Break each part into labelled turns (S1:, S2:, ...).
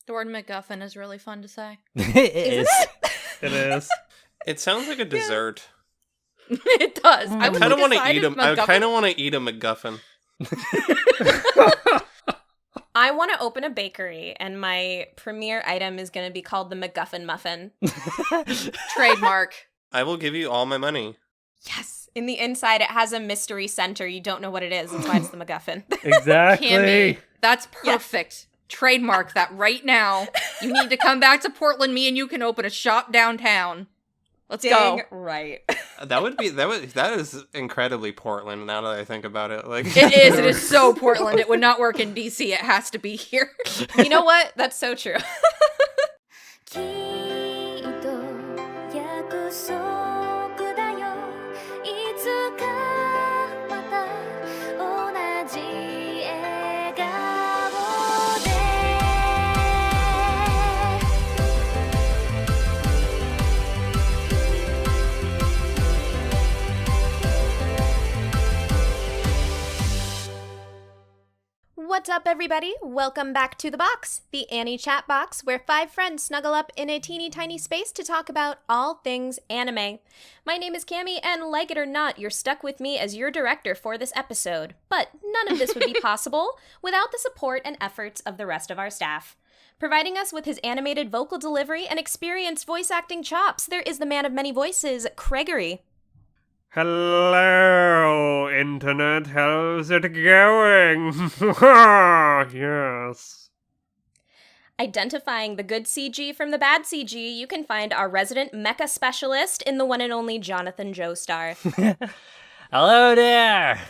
S1: The word MacGuffin is really fun to say.
S2: It is.
S3: It is.
S4: It sounds like a dessert.
S1: It does.
S4: I kind of want to eat I kind of want to eat a MacGuffin.
S5: I want to open a bakery, and my premier item is going to be called the MacGuffin Muffin.
S1: Trademark.
S4: I will give you all my money.
S5: Yes. In the inside, it has a mystery center. You don't know what it is. That's why it's the MacGuffin.
S3: Exactly.
S1: Cami, that's perfect. Yeah. Trademark that right now. You need to come back to Portland. Me and you can open a shop downtown. Let's go.
S5: Right.
S4: That is incredibly Portland now that I think about it. Like
S1: it is so Portland. It would not work in DC. It has to be here.
S5: You know what? That's so true. What's up, everybody? Welcome back to The Box, the Annie chat box, where 5 friends snuggle up in a teeny tiny space to talk about all things anime. My name is Cami, and like it or not, you're stuck with me as your director for this episode. But none of this would be possible without the support and efforts of the rest of our staff. Providing us with his animated vocal delivery and experienced voice acting chops, there is the man of many voices, Gregory.
S3: Hello, Internet. How's it going? Yes.
S5: Identifying the good CG from the bad CG, you can find our resident mecha specialist in the one and only Jonathan Joestar.
S2: Hello there.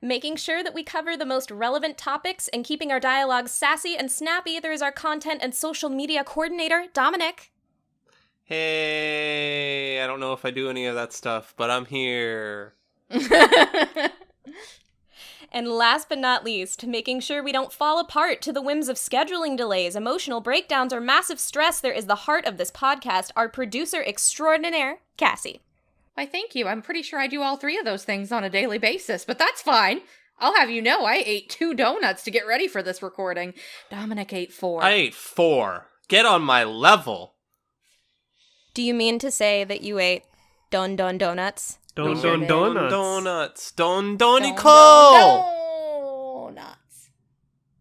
S5: Making sure that we cover the most relevant topics and keeping our dialogue sassy and snappy, there is our content and social media coordinator, Dominic.
S4: Hey, I don't know if I do any of that stuff, but I'm here.
S5: And last but not least, making sure we don't fall apart to the whims of scheduling delays, emotional breakdowns, or massive stress, there is the heart of this podcast, our producer extraordinaire, Cassie.
S1: Why, thank you. I'm pretty sure I do all 3 of those things on a daily basis, but that's fine. I'll have you know I ate 2 donuts to get ready for this recording. Dominic ate 4.
S4: I ate 4. Get on my level.
S5: Do you mean to say that you ate donuts?
S3: Donuts.
S4: Donuts.
S1: Donuts.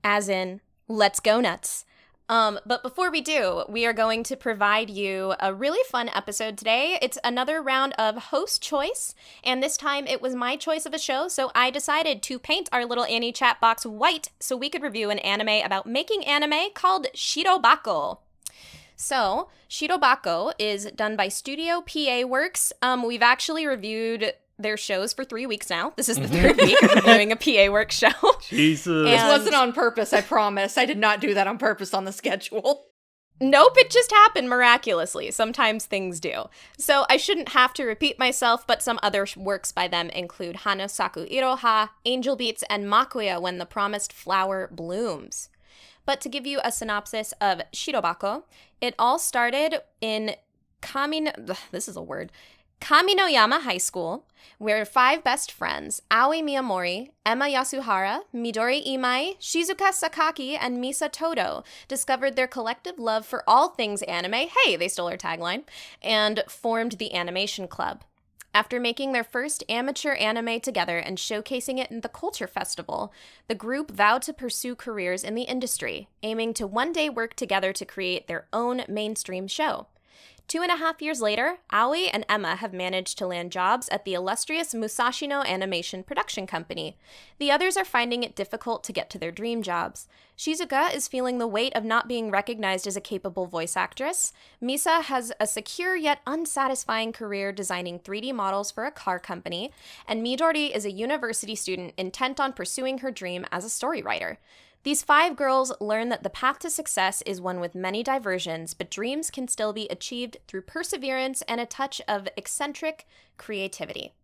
S5: As in, let's go nuts. But before we do, we are going to provide you a really fun episode today. It's another round of host choice, and this time it was my choice of a show, so I decided to paint our little Annie chat box white so we could review an anime about making anime called Shirobako. So, Shirobako is done by Studio PA Works. We've actually reviewed their shows for 3 weeks now. This is the 3rd week of reviewing a PA Works show.
S3: Jesus.
S1: This wasn't on purpose, I promise. I did not do that on purpose on the schedule.
S5: Nope, it just happened miraculously. Sometimes things do. So I shouldn't have to repeat myself, but some other works by them include Hanasaku Iroha, Angel Beats, and Makuya When the Promised Flower Blooms. But to give you a synopsis of Shirobako, it all started in Kaminoyama High School, where 5 best friends, Aoi Miyamori, Emma Yasuhara, Midori Imai, Shizuka Sakaki, and Misa Todo, discovered their collective love for all things anime, hey, they stole our tagline, and formed the Animation Club. After making their first amateur anime together and showcasing it in the Culture Festival, the group vowed to pursue careers in the industry, aiming to one day work together to create their own mainstream show. 2.5 years later, Aoi and Emma have managed to land jobs at the illustrious Musashino Animation Production Company. The others are finding it difficult to get to their dream jobs. Shizuka is feeling the weight of not being recognized as a capable voice actress. Misa has a secure yet unsatisfying career designing 3D models for a car company. And Midori is a university student intent on pursuing her dream as a story writer. These 5 girls learn that the path to success is one with many diversions, but dreams can still be achieved through perseverance and a touch of eccentric creativity.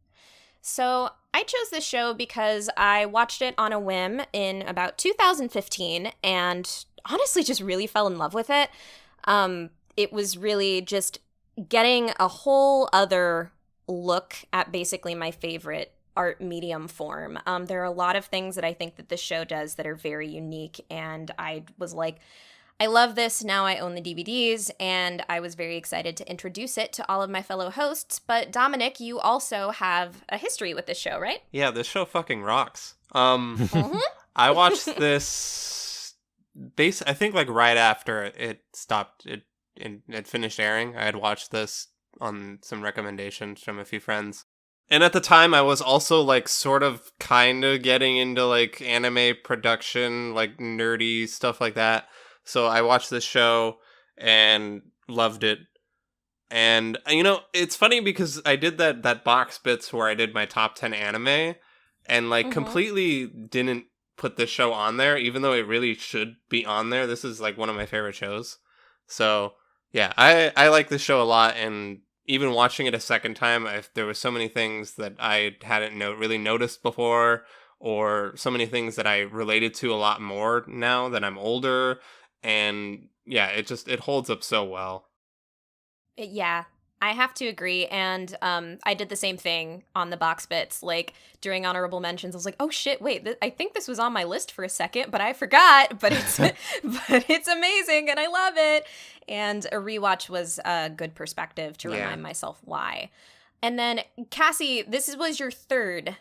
S5: So I chose this show because I watched it on a whim in about 2015 and honestly just really fell in love with it. It was really just getting a whole other look at basically my favorite art medium form. There are a lot of things that I think that this show does that are very unique, and I was like, I love this. Now I own the DVDs, and I was very excited to introduce it to all of my fellow hosts. But Dominic, you also have a history with this show, right?
S4: Yeah, this show fucking rocks.
S5: Mhm.
S4: I watched this I think like right after it stopped, it finished airing. I had watched this on some recommendations from a few friends. And at the time I was also like sort of kind of getting into like anime production, like nerdy stuff like that. So I watched this show and loved it. And it's funny because I did that box bits where I did my top 10 anime and like completely didn't put this show on there, even though it really should be on there. This is like one of my favorite shows. So yeah, I like this show a lot, and even watching it a second time, there were so many things that I hadn't really noticed before, or so many things that I related to a lot more now that I'm older. And yeah, it holds up so well.
S5: Yeah, I have to agree. And I did the same thing on the box bits. Like during honorable mentions, I was like, "Oh shit! Wait, I think this was on my list for a second, but I forgot." But it's but it's amazing, and I love it. And a rewatch was a good perspective to remind myself why. And then Cassie, was your third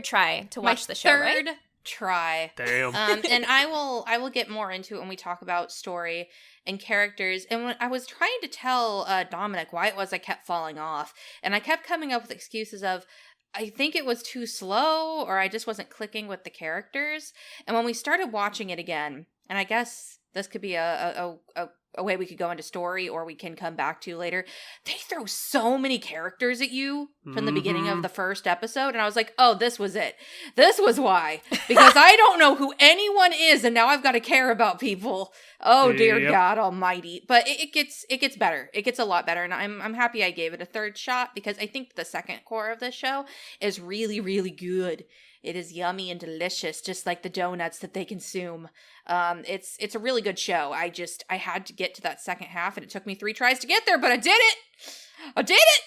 S5: try to watch the show, right?
S1: Third try.
S3: Damn.
S1: And I will get more into it when we talk about story and characters. And when I was trying to tell Dominic why it was I kept falling off, and I kept coming up with excuses of, I think it was too slow, or I just wasn't clicking with the characters. And when we started watching it again, and I guess this could be a way we could go into story, or we can come back to later, they throw so many characters at you from the beginning of the first episode, and I was like, oh, this was it. This was why. Because I don't know who anyone is, and now I've got to care about people. Oh, dear God almighty. But it gets better. It gets a lot better, and I'm happy I gave it a third shot, because I think the second core of this show is really, really good. It is yummy and delicious, just like the donuts that they consume. It's a really good show. I had to get to that second half, and it took me 3 tries to get there, but I did it! I did it!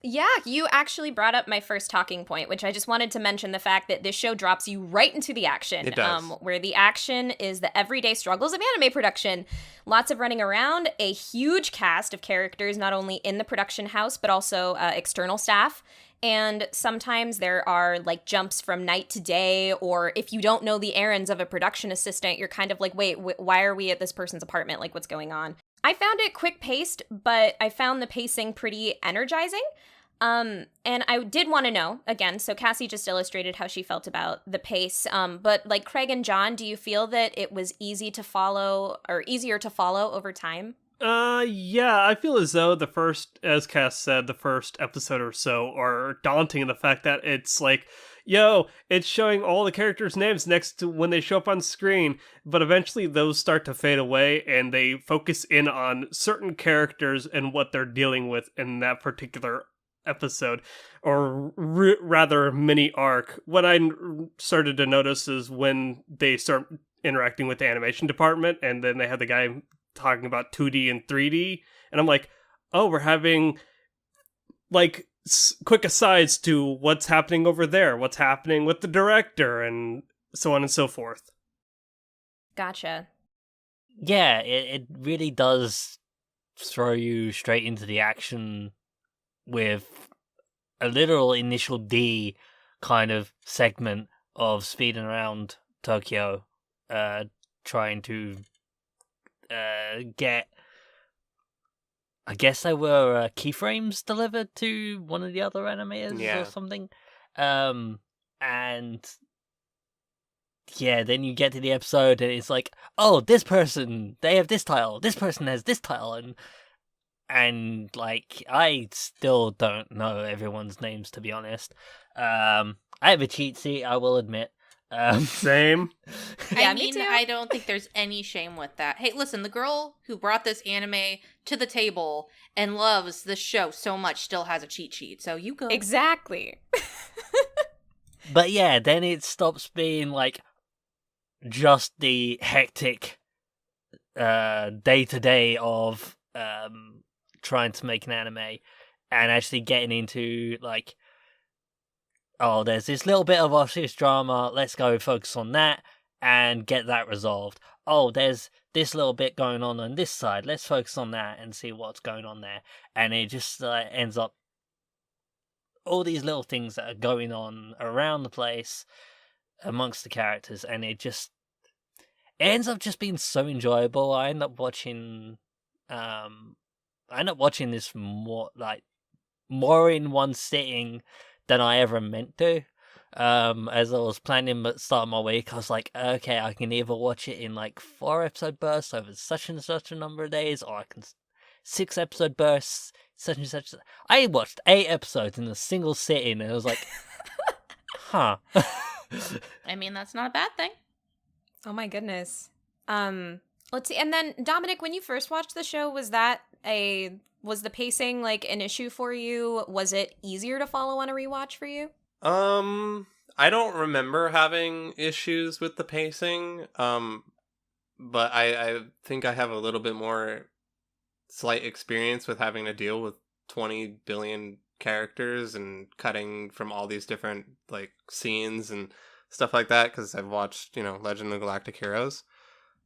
S5: Yeah, you actually brought up my first talking point, which I just wanted to mention the fact that this show drops you right into the action.
S4: It does.
S5: Where the action is the everyday struggles of anime production. Lots of running around, a huge cast of characters, not only in the production house, but also external staff. And sometimes there are like jumps from night to day, or if you don't know the errands of a production assistant, you're kind of like, wait, why are we at this person's apartment? Like, what's going on? I found it quick paced, but I found the pacing pretty energizing. And I did want to know, again, so Cassie just illustrated how she felt about the pace. But like Craig and John, do you feel that it was easier to follow over time?
S3: Yeah, I feel as though as Cass said, the first episode or so are daunting in the fact that it's like, yo, it's showing all the characters' names next to when they show up on screen, but eventually those start to fade away, and they focus in on certain characters and what they're dealing with in that particular episode, or rather mini arc. What I started to notice is when they start interacting with the animation department, and then they have the guy talking about 2D and 3D, and I'm like, oh, we're having like quick asides to what's happening over there, what's happening with the director, and so on and so forth.
S5: Gotcha.
S2: Yeah, it really does throw you straight into the action with a literal initial D kind of segment of speeding around Tokyo, trying to get, I guess they were keyframes delivered to one of the other animators or something. And yeah, then you get to the episode and it's like, oh, this person, they have this title, this person has this title, and like, I still don't know everyone's names, to be honest. I have a cheat sheet, I will admit.
S3: Same.
S5: Yeah,
S1: I
S5: me
S1: mean,
S5: too.
S1: I don't think there's any shame with that. Hey, listen, the girl who brought this anime to the table and loves this show so much still has a cheat sheet, so you go.
S5: Exactly.
S2: But yeah, then it stops being like just the hectic day-to-day of trying to make an anime, and actually getting into like oh, there's this little bit of office drama, let's go focus on that and get that resolved. Oh, there's this little bit going on this side, let's focus on that and see what's going on there. And it just ends up all these little things that are going on around the place amongst the characters, and it ends up just being so enjoyable. I end up watching this more in one sitting than I ever meant to. As I was planning at the start of my week, I was like, okay, I can either watch it in like 4 episode bursts over such and such a number of days, or I can 6 episode bursts, such and such. I watched 8 episodes in a single sitting, and I was like, huh.
S1: I mean, that's not a bad thing.
S5: Oh my goodness. Let's see. And then Dominic, when you first watched the show, was the pacing like an issue for you? Was it easier to follow on a rewatch for you?
S4: I don't remember having issues with the pacing. But I think I have a little bit more slight experience with having to deal with 20 billion characters and cutting from all these different like scenes and stuff like that, because I've watched, Legend of Galactic Heroes.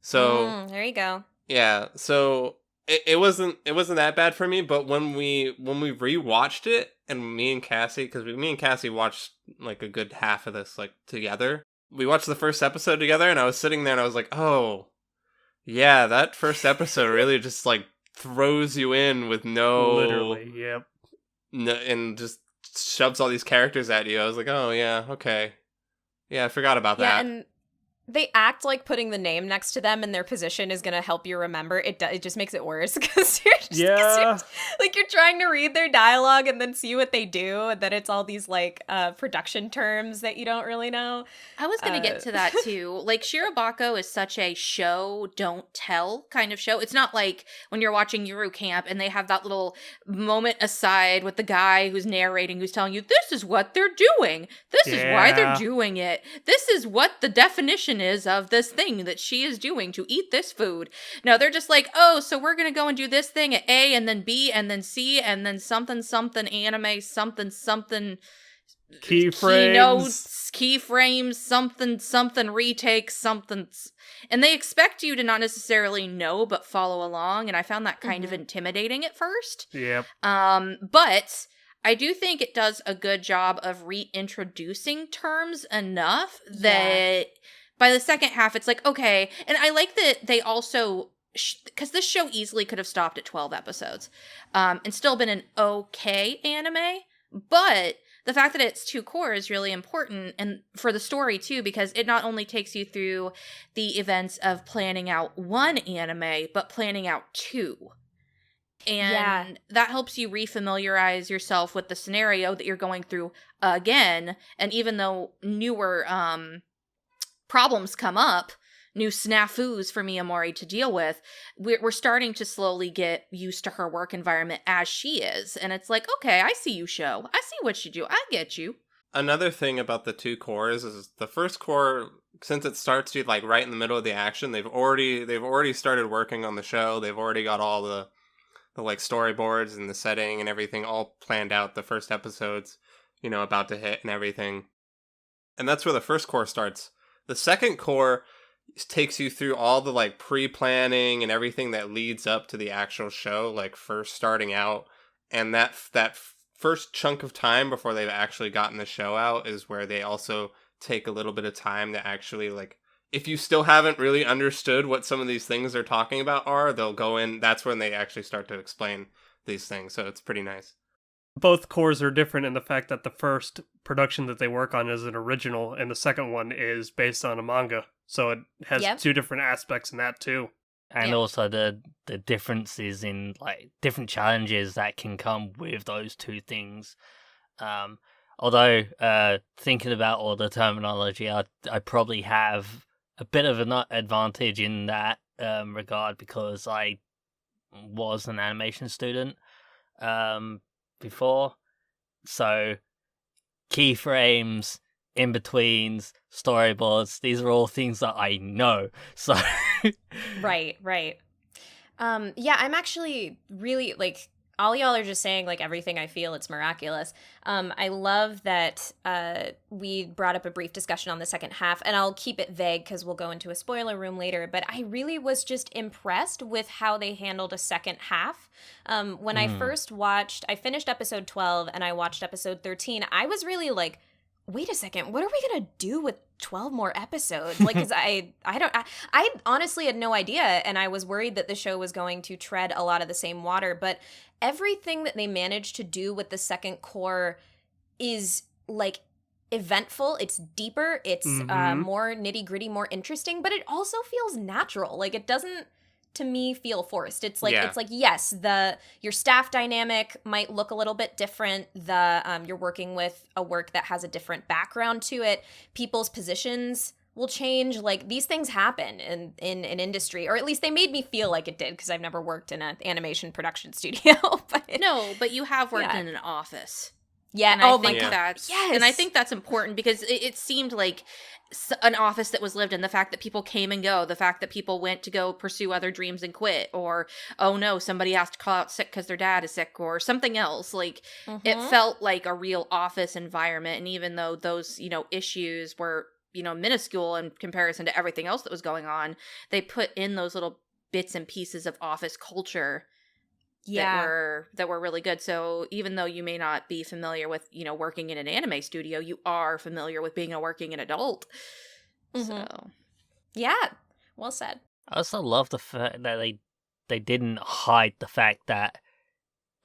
S4: So
S5: there you go.
S4: yeah, so it wasn't that bad for me, but when we rewatched it, and me and Cassie watched like a good half of this like together. We watched the first episode together, and I was sitting there and I was like, oh yeah, that first episode really just like throws you in with
S3: Literally, yep.
S4: and just shoves all these characters at you. I was like, oh yeah, okay. Yeah, I forgot about that.
S5: Yeah, and they act like putting the name next to them and their position is going to help you remember. It just makes it worse because you're trying to read their dialogue and then see what they do, and then it's all these like production terms that you don't really know.
S1: I was going to get to that too. Like, Shirobako is such a show, don't tell kind of show. It's not like when you're watching Yuru Camp and they have that little moment aside with the guy who's narrating, who's telling you, this is what they're doing. This is why they're doing it. This is what the definition is of this thing that she is doing to eat this food. No, they're just like, oh, so we're going to go and do this thing at A and then B and then C and then something anime, something keyframes, something retake, something, and they expect you to not necessarily know but follow along, and I found that kind of intimidating at first.
S3: Yep.
S1: But I do think it does a good job of reintroducing terms enough that by the second half it's like, okay, and I like that they also, because this show easily could have stopped at 12 episodes and still been an okay anime, but the fact that it's 2 core is really important, and for the story too, because it not only takes you through the events of planning out 1 anime, but planning out 2. And that helps you refamiliarize yourself with the scenario that you're going through again. And even though newer problems come up, new snafus for Miyamori to deal with, we're starting to slowly get used to her work environment as she is. And it's like, okay, I see you, show. I see what you do. I get you.
S4: Another thing about the 2 cores is the first core, since it starts you like right in the middle of the action, they've already started working on the show. They've already got all the like storyboards and the setting and everything all planned out. The first episodes, about to hit and everything. And that's where the first core starts. The second core takes you through all the like pre-planning and everything that leads up to the actual show, like first starting out. And that first chunk of time before they've actually gotten the show out is where they also take a little bit of time to actually, like, if you still haven't really understood what some of these things they're talking about are, they'll go in. That's when they actually start to explain these things. So it's pretty nice.
S3: Both cores are different in the fact that the first production that they work on is an original, and the second one is based on a manga. So it has 2 different aspects in that too.
S2: And also the differences in like different challenges that can come with those 2 things. Although thinking about all the terminology, I probably have a bit of an advantage in that regard, because I was an animation student before. So keyframes, in-betweens, storyboards, these are all things that I know. So
S5: Right. Yeah, I'm actually really, like, all y'all are just saying, like, everything I feel, it's miraculous. I love that we brought up a brief discussion on the second half, and I'll keep it vague because we'll go into a spoiler room later, but I really was just impressed with how they handled a second half. When I first watched, I finished episode 12, and I watched episode 13, I was really like, wait a second, what are we gonna do with 12 more episodes? Like, because I honestly had no idea, and I was worried that the show was going to tread a lot of the same water, but everything that they managed to do with the second core is, like, eventful, it's deeper, it's more nitty-gritty, more interesting, but it also feels natural. Like, it doesn't, to me, feel forced. It's like it's like, yes, your staff dynamic might look a little bit different. You're working with a work that has a different background to it. People's positions will change. Like, these things happen in an industry, or at least they made me feel like it did, because I've never worked in an animation production studio.
S1: But you have worked in an office.
S5: Yeah.
S1: And I think that's and I think that's important, because it seemed like an office that was lived in. The fact that people came and go, the fact that people went to go pursue other dreams and quit, or, oh no, somebody has to call out sick because their dad is sick, or something else. Like, it felt like a real office environment. And even though those, issues were, minuscule in comparison to everything else that was going on, they put in those little bits and pieces of office culture that were really good. So even though you may not be familiar with, working in an anime studio, you are familiar with being a working an adult. So
S5: yeah, well said.
S2: I also love the fact that they didn't hide the fact that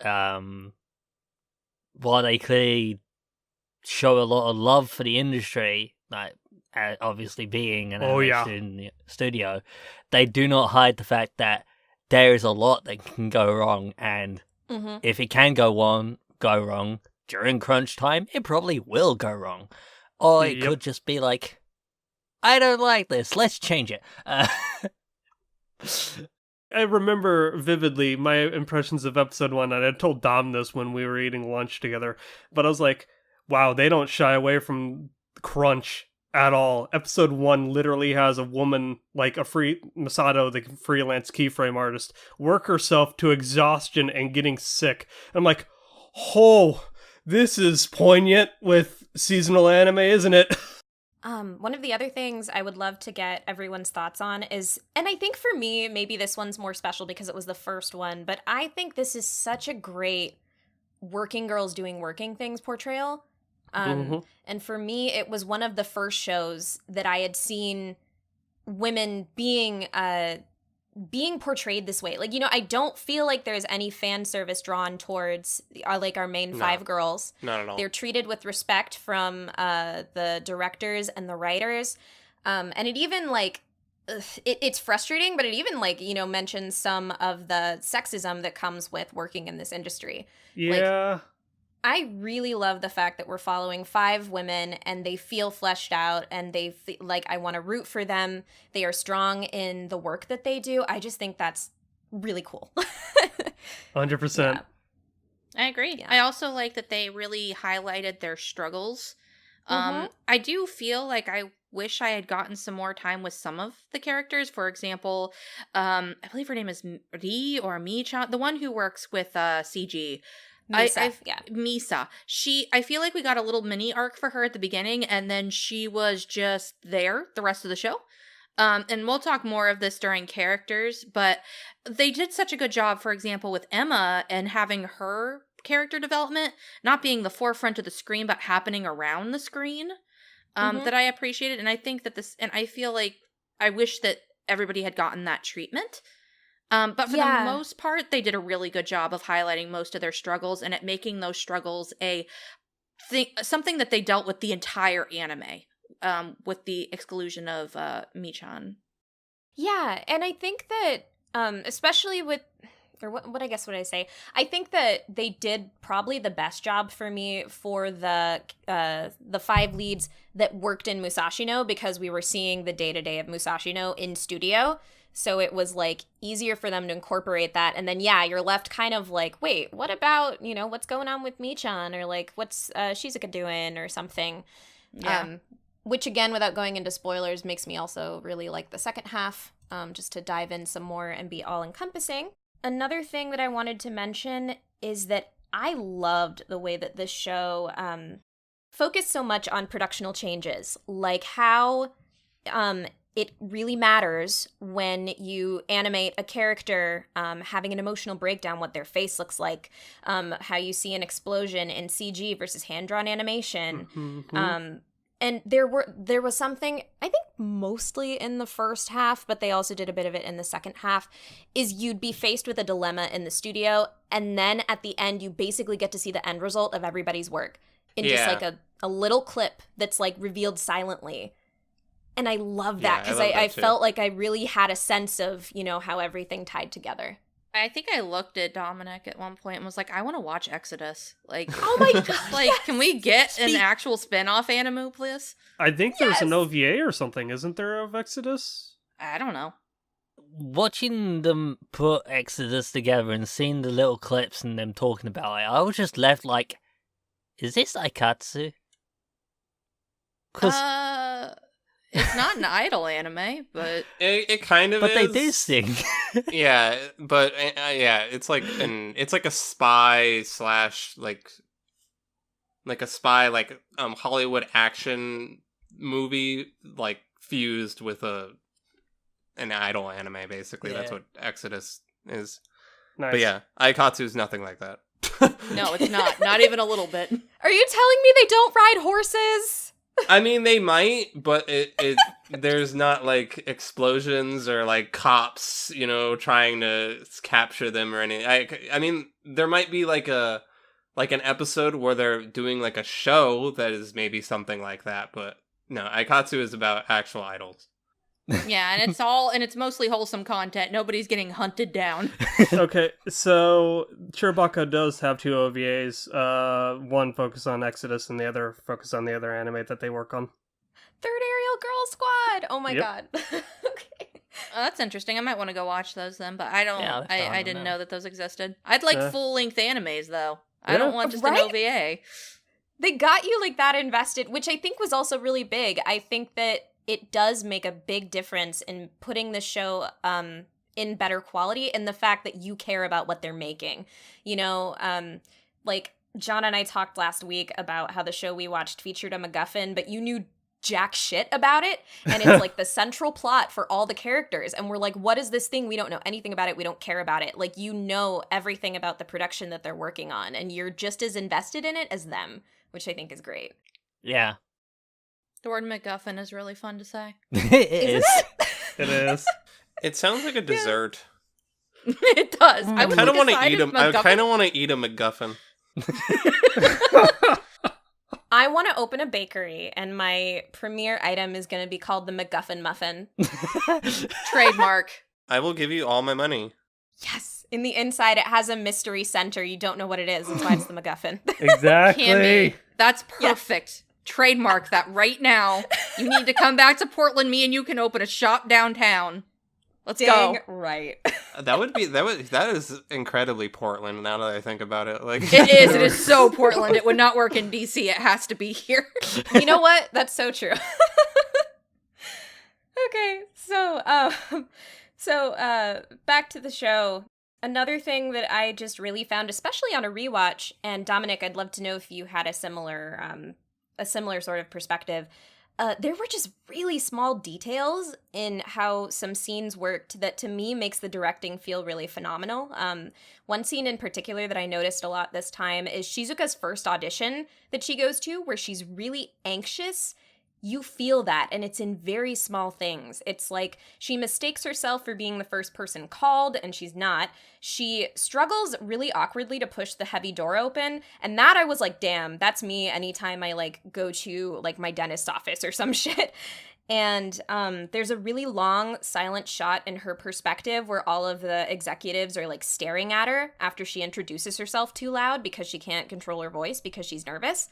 S2: while they clearly show a lot of love for the industry, like obviously being an animation studio, they do not hide the fact that there is a lot that can go wrong, and if it can go wrong during crunch time, it probably will go wrong. Or it could just be like, I don't like this, let's change it.
S3: I remember vividly my impressions of episode 1, and I told Dom this when we were eating lunch together, but I was like, wow, they don't shy away from crunch at all. Episode 1 literally has a woman, like Masato, the freelance keyframe artist, work herself to exhaustion and getting sick. I'm like, oh, this is poignant with seasonal anime, isn't it?
S5: One of the other things I would love to get everyone's thoughts on is, and I think for me, maybe this one's more special because it was the first one, but I think this is such a great working girls doing working things portrayal. And for me, it was one of the first shows that I had seen women being portrayed this way. Like, I don't feel like there's any fan service drawn towards our main 5 girls.
S4: Not at all.
S5: They're treated with respect from the directors and the writers. And it even, it's frustrating, but it even, mentions some of the sexism that comes with working in this industry.
S3: Yeah.
S5: I really love the fact that we're following 5 women, and they feel fleshed out, and they I want to root for them. They are strong in the work that they do. I just think that's really cool.
S3: 100%.
S5: Yeah.
S1: I agree. Yeah. I also like that they really highlighted their struggles. I do feel like I wish I had gotten some more time with some of the characters. For example, I believe her name is Ri or Mi-chan, the one who works with CG. Misa. I feel like we got a little mini arc for her at the beginning, and then she was just there the rest of the show. And we'll talk more of this during characters, but they did such a good job, for example, with Emma and having her character development not being the forefront of the screen, but happening around the screen, that I appreciated. And I think that and I feel like I wish that everybody had gotten that treatment. But for the most part, they did a really good job of highlighting most of their struggles and at making those struggles something that they dealt with the entire anime, with the exclusion of Mi-chan.
S5: Yeah, and I think that, especially with, or what I guess would I say? I think that they did probably the best job for me for the 5 leads that worked in Musashino, because we were seeing the day-to-day of Musashino in studio. So it was easier for them to incorporate that. And then, you're left kind of wait, what about, what's going on with Mi-chan, or what's Shizuka doing or something.
S1: Yeah.
S5: Which again, without going into spoilers, makes me also really like the second half, just to dive in some more and be all encompassing. Another thing that I wanted to mention is that I loved the way that this show focused so much on productional changes, like how it really matters when you animate a character having an emotional breakdown, what their face looks like, how you see an explosion in CG versus hand-drawn animation.
S3: Mm-hmm.
S5: And there was something, I think mostly in the first half, but they also did a bit of it in the second half, is you'd be faced with a dilemma in the studio, and then at the end you basically get to see the end result of everybody's work in just like a little clip that's like revealed silently. And I love that because I felt like I really had a sense of, you know, how everything tied together.
S1: I think I looked at Dominic at one point and was like, I want to watch Exodus. Like,
S5: oh my god,
S1: like, can we get an actual spin-off anime, please?
S3: I think there's an OVA or something, isn't there, of Exodus?
S1: I don't know.
S2: Watching them put Exodus together and seeing the little clips and them talking about it, I was just left like, is this Aikatsu?
S1: It's not an idol anime, but
S4: it kind of
S2: but
S4: is.
S2: They do sing.
S4: Yeah, but yeah, it's like a spy slash like a spy Hollywood action movie like fused with an idol anime basically.
S2: Yeah.
S4: That's what Exodus is.
S3: Nice.
S4: But yeah, Aikatsu is nothing like that.
S1: no, it's not even a little bit.
S5: Are you telling me they don't ride horses?
S4: I mean, they might, but it there's not like explosions or like cops, you know, trying to capture them or anything. I mean, there might be like an episode where they're doing like a show that is maybe something like that, but no, Aikatsu is about actual idols.
S1: Yeah, and it's mostly wholesome content. Nobody's getting hunted down.
S3: Okay, so Shirobako does have two OVAs. One focus on Exodus and the other focus on the other anime that they work on.
S5: Third Aerial Girl Squad. Oh my god. Okay.
S1: That's interesting. I might want to go watch those then, but I don't.
S2: Yeah,
S1: I didn't know that those existed. I'd like full-length animes though. I
S3: Yeah.
S1: don't want just
S5: Right?
S1: an OVA.
S5: They got you like that invested, which I think was also really big. I think that it does make a big difference in putting the show in better quality, and the fact that you care about what they're making. You know, like John and I talked last week about how the show we watched featured a MacGuffin, but you knew jack shit about it, and it's like the central plot for all the characters, and we're like, what is this thing? We don't know anything about it. We don't care about it. Like, you know everything about the production that they're working on, and you're just as invested in it as them, which I think is great.
S2: Yeah.
S1: The word MacGuffin is really fun to say.
S2: It is.
S3: It is.
S4: It sounds like a dessert.
S1: It does.
S4: I kind of want to eat them. I kind of want to eat a MacGuffin.
S5: I want to open a bakery, and my premier item is going to be called the MacGuffin Muffin.
S1: Trademark.
S4: I will give you all my money.
S5: Yes. In the inside, it has a mystery center. You don't know what it is. That's why it's the MacGuffin.
S3: Exactly.
S1: Cami, that's perfect. Trademark that right now. You need to come back to Portland. Me and you can open a shop downtown. Let's
S5: Dang
S1: go.
S5: right.
S4: That is incredibly Portland now that I think about it. Like
S1: It is so Portland. It would not work in DC. It has to be here.
S5: You know what? That's so true. Okay, so back to the show. Another thing that I just really found, especially on a rewatch, and Dominic, I'd love to know if you had a similar sort of perspective. There were just really small details in how some scenes worked that to me makes the directing feel really phenomenal. One scene in particular that I noticed a lot this time is Shizuka's first audition that she goes to, where she's really anxious. You feel that, and it's in very small things. It's like she mistakes herself for being the first person called, and she's not. She struggles really awkwardly to push the heavy door open, and that I was like, damn, that's me anytime I, like, go to, like, my dentist's office or some shit. And there's a really long, silent shot in her perspective where all of the executives are, like, staring at her after she introduces herself too loud because she can't control her voice because she's nervous.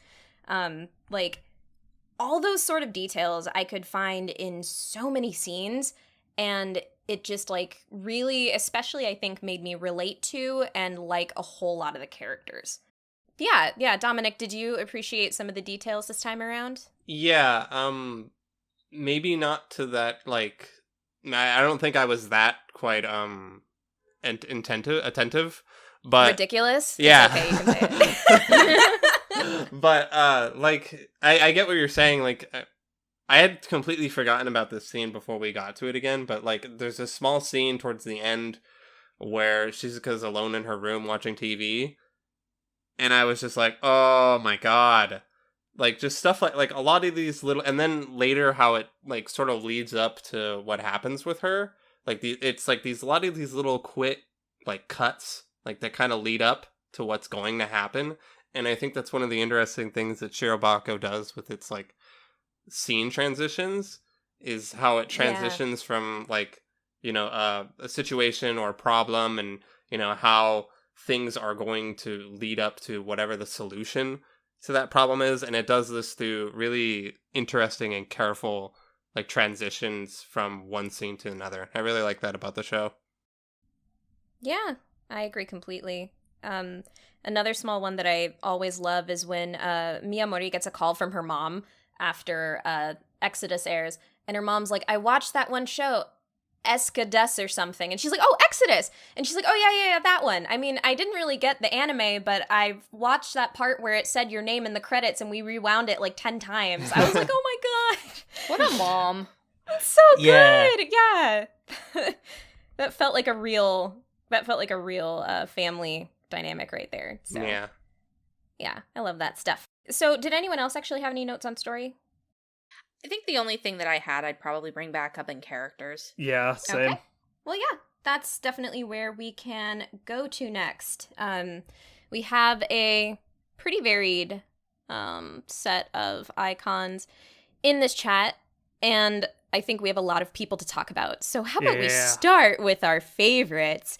S5: All those sort of details I could find in so many scenes, and it just, like, really, especially, I think, made me relate to and like a whole lot of the characters. Yeah, Dominic, did you appreciate some of the details this time around?
S4: Yeah, maybe not to that, like, I don't think I was that quite attentive, But
S5: ridiculous.
S4: yeah.
S5: It's okay, you can say it.
S4: But like I get what you're saying. Like I had completely forgotten about this scene before we got to it again. But like there's a small scene towards the end where Shizuka's alone in her room watching TV, and I was just like, oh my god. Like just stuff like a lot of these little, and then later how it like sort of leads up to what happens with her. Like it's like a lot of these little quick like cuts like that kind of lead up to what's going to happen. And I think that's one of the interesting things that Shirobako does with its like scene transitions, is how it transitions from like, you know, a situation or a problem, and you know how things are going to lead up to whatever the solution to that problem is. And it does this through really interesting and careful like transitions from one scene to another. I really like that about the show.
S5: Yeah, I agree completely. Another small one that I always love is when Miyamori gets a call from her mom after Exodus airs, and her mom's like, I watched that one show, Escadus or something, and she's like, oh, Exodus, and she's like, oh yeah, that one. I mean, I didn't really get the anime, but I've watched that part where it said your name in the credits, and we rewound it like 10 times. I was like, oh my god,
S1: What a mom.
S5: that's so
S2: Yeah.
S5: good. Yeah. that felt like a real family dynamic right there. So yeah, I love that stuff. So did anyone else actually have any notes on story?
S1: I think the only thing that I had, I'd probably bring back up in characters.
S3: Yeah, same.
S5: Okay. Well, yeah, that's definitely where we can go to next. We have a pretty varied set of icons in this chat, and I think we have a lot of people to talk about. So how about we start with our favorites?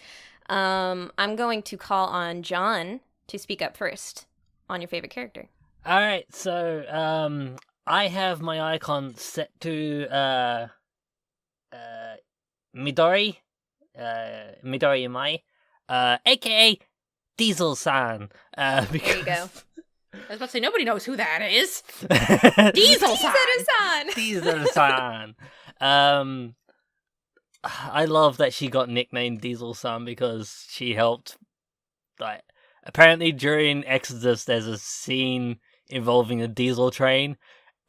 S5: I'm going to call on John to speak up first on your favorite character.
S2: All right, so I have my icon set to Midori, Midori Imai, aka Diesel-san. Because...
S5: There you go.
S1: I was about to say, nobody knows who that is.
S5: Diesel-san!
S2: Diesel-san. I love that she got nicknamed Diesel-san because she helped. Like, apparently during Exodus, there's a scene involving a diesel train,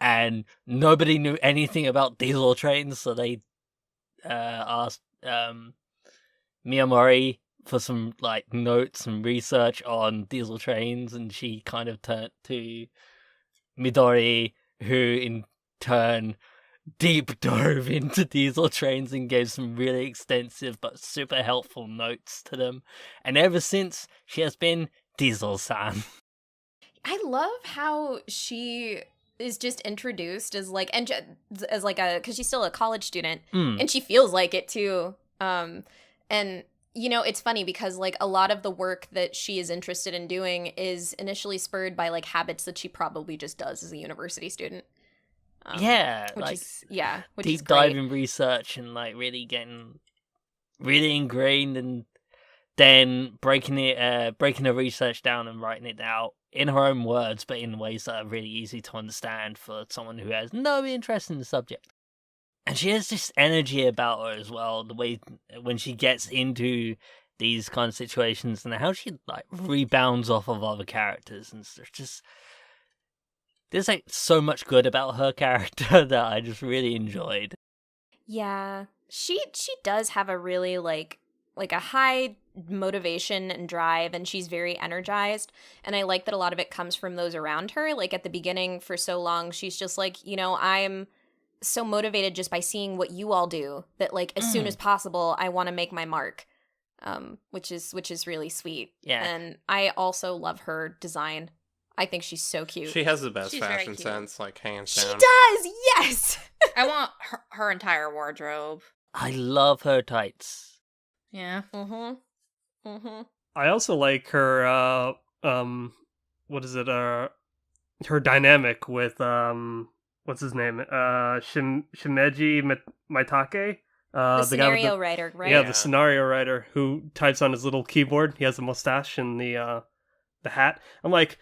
S2: and nobody knew anything about diesel trains, so they asked Miyamori for some like notes and research on diesel trains, and she kind of turned to Midori, who in turn deep dove into diesel trains and gave some really extensive but super helpful notes to them. And ever since, she has been Diesel-san.
S5: I love how she is just introduced as like, and as like a, because she's still a college student, and she feels like it too. And you know, it's funny because like a lot of the work that she is interested in doing is initially spurred by like habits that she probably just does as a university student. Which
S2: like
S5: is which
S2: deep
S5: is great.
S2: dive in research and like really getting really ingrained, and then breaking the research down and writing it out in her own words, but in ways that are really easy to understand for someone who has no interest in the subject. And she has this energy about her as well, the way when she gets into these kind of situations and how she like rebounds off of other characters, and it's just there's like so much good about her character that I just really enjoyed.
S5: Yeah, she does have a really like a high motivation and drive, and she's very energized, and I like that a lot of it comes from those around her. Like at the beginning, for so long, she's just like, you know, I'm so motivated just by seeing what you all do that like as soon as possible I want to make my mark, which is really sweet.
S2: Yeah.
S5: And I also love her design. I think she's so cute.
S4: She has the best
S1: She's very
S4: fashion
S1: cute.
S4: sense, like hands
S5: She
S4: down.
S5: does, yes.
S1: I want her entire wardrobe.
S2: I love her tights.
S1: Yeah.
S3: I also like her what is it, her dynamic with what's his name, Shimeji Maitake,
S5: The
S3: guy with
S5: scenario writer, right?
S3: yeah,
S4: Yeah.
S3: the scenario writer who types on his little keyboard. He has the mustache and the hat. I'm like,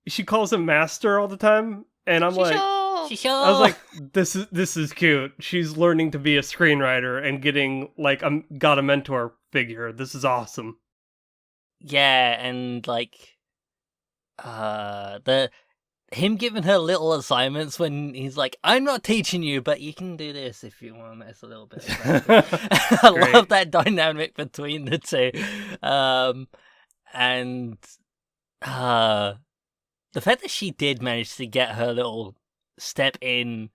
S3: she calls him master all the time, and I'm like, I was like, this is cute. She's learning to be a screenwriter and getting like got a mentor figure. This is awesome.
S2: Yeah, and like the him giving her little assignments when he's like, I'm not teaching you, but you can do this if you want to mess a little bit around. I
S3: Great.
S2: love that dynamic between the two. And the fact that she did manage to get her little step in,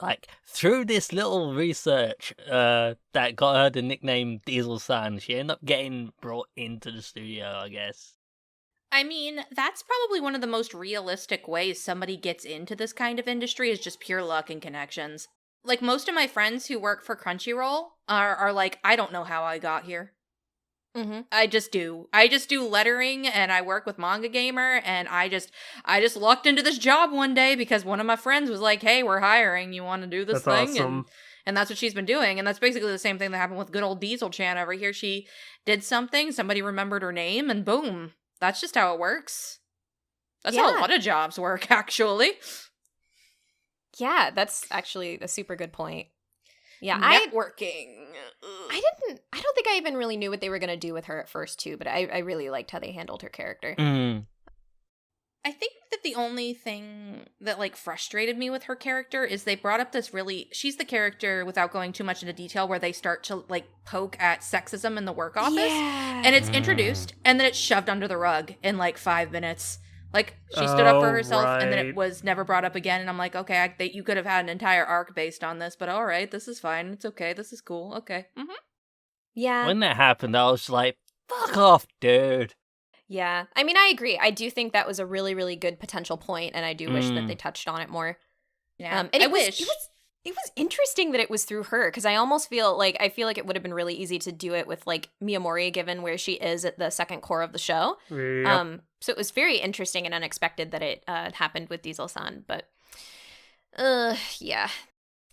S2: like, through this little research that got her the nickname Diesel-san, she ended up getting brought into the studio, I guess.
S1: I mean, that's probably one of the most realistic ways somebody gets into this kind of industry is just pure luck and connections. Like, most of my friends who work for Crunchyroll are like, I don't know how I got here.
S5: Mm-hmm.
S1: I just do lettering, and I work with Manga Gamer, and I just lucked into this job one day because one of my friends was like, hey, we're hiring, you want to do this
S3: That's
S1: thing?
S3: awesome.
S1: And that's what she's been doing, and that's basically the same thing that happened with good old Diesel-chan over here. She did something, somebody remembered her name, and boom. That's just how it works. That's how a
S5: Yeah.
S1: lot of jobs work, actually.
S5: Yeah, that's actually a super good point. Yeah,
S1: Networking.
S5: I don't think I even really knew what they were going to do with her at first, too, but I really liked how they handled her character.
S1: I think that the only thing that, like, frustrated me with her character is they brought up this really... She's the character, without going too much into detail, where they start to, like, poke at sexism in the work office.
S5: Yeah.
S1: And it's introduced, and then it's shoved under the rug in, like, 5 minutes. Like, she stood up for herself, and then it
S3: right.
S1: was never brought up again, and I'm like, okay, you could have had an entire arc based on this, but alright, this is fine, it's okay, this is cool, okay.
S5: Yeah.
S2: When that happened, I was like, fuck off, dude.
S5: Yeah. I mean, I agree. I do think that was a really, really good potential point, and I do wish that they touched on it more.
S1: Yeah,
S5: And
S1: I
S5: it
S1: wish.
S5: It was interesting that it was through her, because I almost feel like it would have been really easy to do it with, like, Miyamori, given where she is at the second core of the show.
S3: Yep.
S5: So it was very interesting and unexpected that it happened with Diesel-san, but yeah.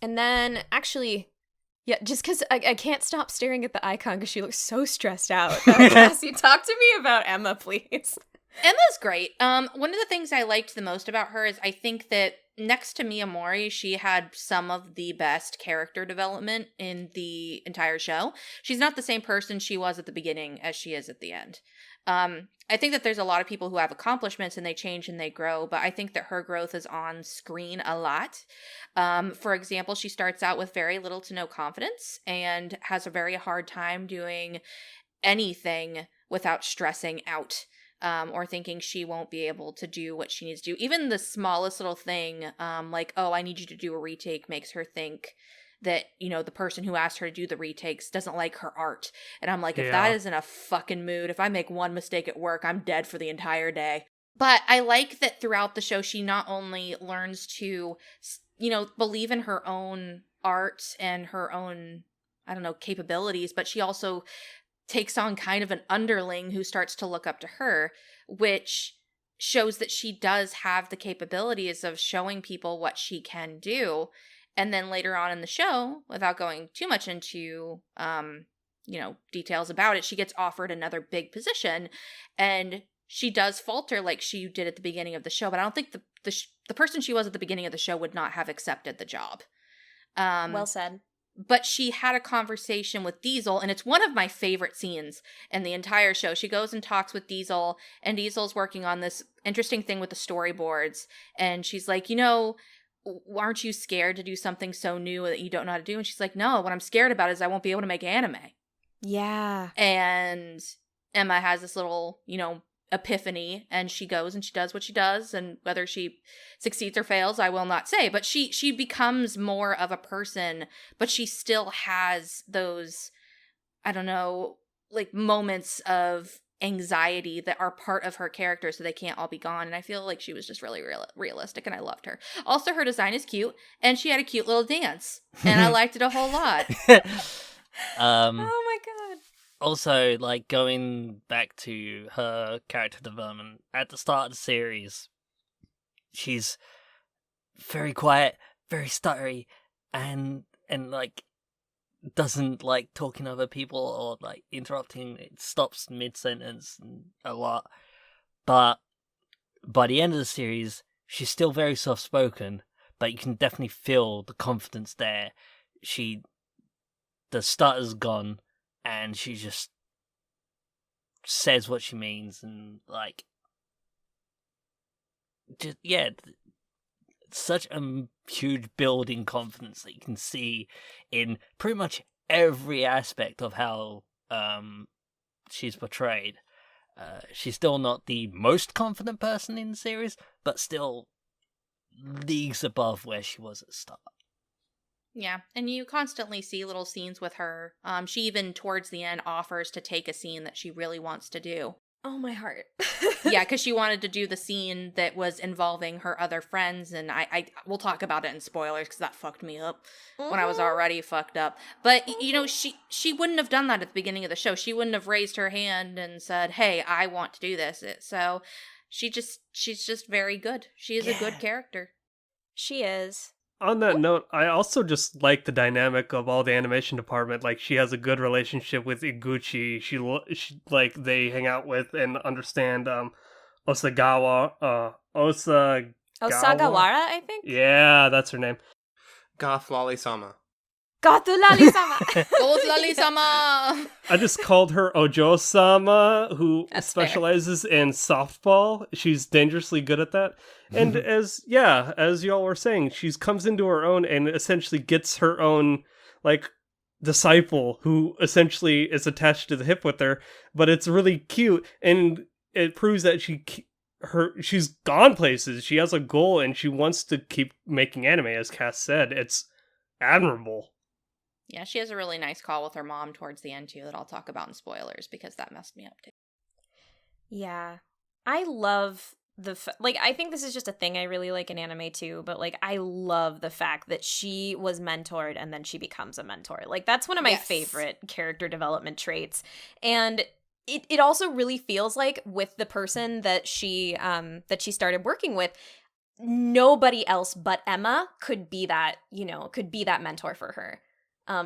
S5: And then, actually, yeah, just because I can't stop staring at the icon because she looks so stressed out. Cassie, talk to me about Emma, please.
S1: Emma's great. One of the things I liked the most about her is I think that next to Miyamori, she had some of the best character development in the entire show. She's not the same person she was at the beginning as she is at the end. I think that there's a lot of people who have accomplishments and they change and they grow, but I think that her growth is on screen a lot. For example, she starts out with very little to no confidence and has a very hard time doing anything without stressing out. Or thinking she won't be able to do what she needs to do. Even the smallest little thing, like, oh, I need you to do a retake, makes her think that, you know, the person who asked her to do the retakes doesn't like her art. And I'm like, if that
S3: Yeah.
S1: isn't a fucking mood, if I make one mistake at work, I'm dead for the entire day. But I like that throughout the show, she not only learns to, you know, believe in her own art and her own, I don't know, capabilities, but she also takes on kind of an underling who starts to look up to her, which shows that she does have the capabilities of showing people what she can do. And then later on in the show, without going too much into, you know, details about it, she gets offered another big position, and she does falter like she did at the beginning of the show. But I don't think the person she was at the beginning of the show would not have accepted the job.
S5: Well said.
S1: But she had a conversation with Diesel, and it's one of my favorite scenes in the entire show. She goes and talks with Diesel, and Diesel's working on this interesting thing with the storyboards. And she's like, you know, aren't you scared to do something so new that you don't know how to do? And she's like, no, what I'm scared about is I won't be able to make anime.
S5: Yeah.
S1: And Emma has this little, you know, epiphany, and she goes and she does what she does, and whether she succeeds or fails, I will not say, but she becomes more of a person, but she still has those, I don't know, like moments of anxiety that are part of her character, so they can't all be gone. And I feel like she was just really realistic, and I loved her. Also, her design is cute, and she had a cute little dance, and I liked it a whole lot.
S5: Oh my god.
S2: Also, like, going back to her character development, at the start of the series, she's very quiet, very stuttery, and like, doesn't like talking over people or like interrupting. It stops mid-sentence a lot. But by the end of the series, she's still very soft-spoken, but you can definitely feel the confidence there. The stutter's gone, and she just says what she means, and like, just such a huge building confidence that you can see in pretty much every aspect of how she's portrayed. She's still not the most confident person in the series, but still leagues above where she was at the start.
S1: Yeah, and you constantly see little scenes with her. She even, towards the end, offers to take a scene that she really wants to do.
S5: Oh, my heart.
S1: Yeah, because she wanted to do the scene that was involving her other friends, and we'll talk about it in spoilers, because that fucked me up when I was already fucked up. But, you know, she wouldn't have done that at the beginning of the show. She wouldn't have raised her hand and said, hey, I want to do this. So she's just very good. She is a good character.
S5: She is.
S3: On that note, I also just like the dynamic of all the animation department. Like, she has a good relationship with Iguchi. She like, they hang out with and understand Osagawara,
S5: Osagawara, I think?
S3: Yeah, that's her name.
S4: Goth Loli-sama.
S5: Gotulali-sama!
S1: Lali-sama!
S3: I just called her Ojo-sama, who
S5: That's
S3: specializes in softball. She's dangerously good at that. And as y'all were saying, she comes into her own and essentially gets her own, like, disciple who essentially is attached to the hip with her. But it's really cute, and it proves that she's gone places. She has a goal, and she wants to keep making anime, as Cass said. It's admirable.
S1: Yeah, she has a really nice call with her mom towards the end, too, that I'll talk about in spoilers, because that messed me up, too.
S5: Yeah. I love I think this is just a thing I really like in anime, too, but, like, I love the fact that she was mentored and then she becomes a mentor. Like, that's one of my favorite character development traits. And it also really feels like with the person that she started working with, nobody else but Emma could be that mentor for her.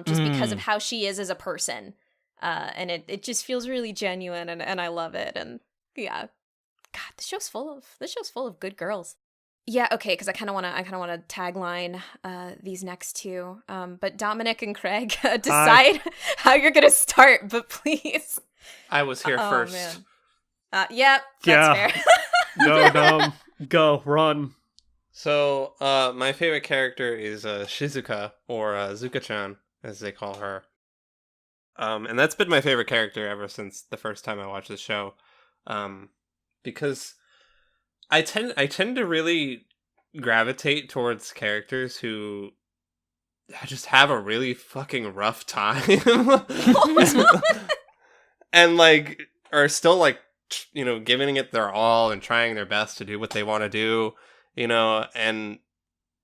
S5: Just because of how she is as a person. And it just feels really genuine, and I love it. And yeah. God, this show's full of good girls. Yeah, okay, because I kind of want to tagline these next two. But Dominic and Craig, decide how you're gonna start, but please.
S4: I was here first.
S5: Man. Yep, that's fair.
S3: Go, Dom. Go, run.
S4: So, my favorite character is Shizuka, or Zuka-chan, as they call her. And that's been my favorite character ever since the first time I watched the show. Because I tend to really gravitate towards characters who just have a really fucking rough time. And, like, are still, like, giving it their all and trying their best to do what they want to do, and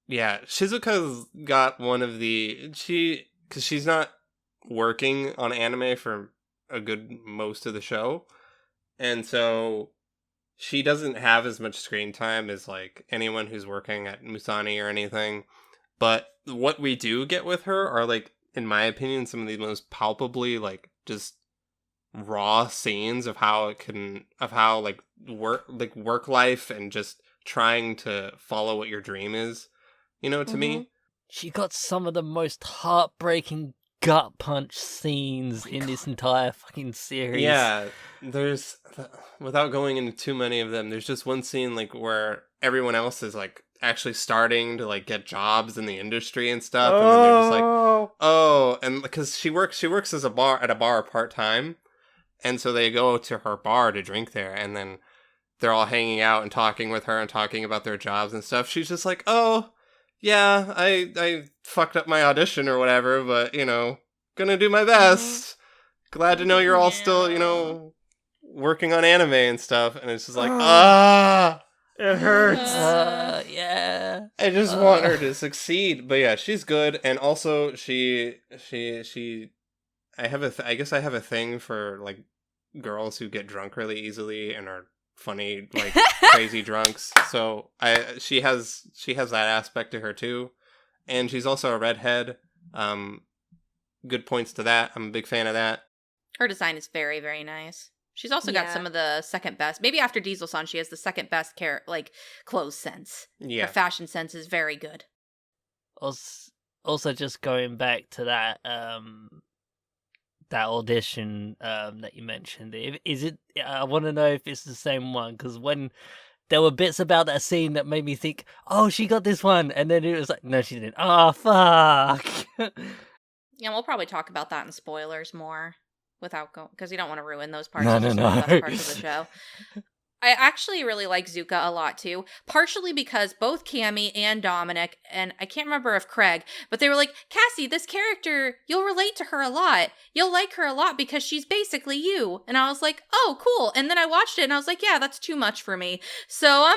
S4: yeah, Shizuka's got one of because she's not working on anime for a good most of the show, and so she doesn't have as much screen time as, like, anyone who's working at Musani or anything. But what we do get with her are, like, in my opinion, some of the most palpably, like, just raw scenes of how work life and just trying to follow what your dream is, to me.
S2: She got some of the most heartbreaking gut punch scenes in this entire fucking series.
S4: Yeah, there's, without going into too many of them, there's just one scene, like, where everyone else is, like, actually starting to, like, get jobs in the industry and stuff, and then they're just like, and because she works at a bar part-time, and so they go to her bar to drink there, and then they're all hanging out and talking with her and talking about their jobs and stuff. She's just like, oh, yeah, I fucked up my audition or whatever, but, gonna do my best. Glad to know you're all still, working on anime and stuff. And it's just like,
S3: it hurts.
S2: Yeah.
S4: I just want her to succeed. But yeah, she's good. And also I guess I have a thing for, like, girls who get drunk really easily and are funny, like, crazy drunks. So she has that aspect to her too, and she's also a redhead. Good points to that. I'm a big fan of that.
S1: Her design is very, very nice. She's also got some of the second best. Maybe after Diesel-san, she has the second best clothes sense.
S4: Yeah,
S1: her fashion sense is very good.
S2: Also, just going back to that, that audition that you mentioned. Is it? I want to know if it's the same one, because when there were bits about that scene that made me think, oh, she got this one, and then it was like, no, she didn't. Oh, fuck.
S1: Yeah, we'll probably talk about that in spoilers more without going, because you don't want to ruin those parts
S2: No,
S1: of
S2: no,
S1: the
S2: no.
S1: best parts of the show. I actually really like Zuka a lot too, partially because both Cami and Dominic, and I can't remember if Craig, but they were like, Cassie, this character, you'll relate to her a lot. You'll like her a lot because she's basically you. And I was like, oh, cool. And then I watched it and I was like, yeah, that's too much for me. So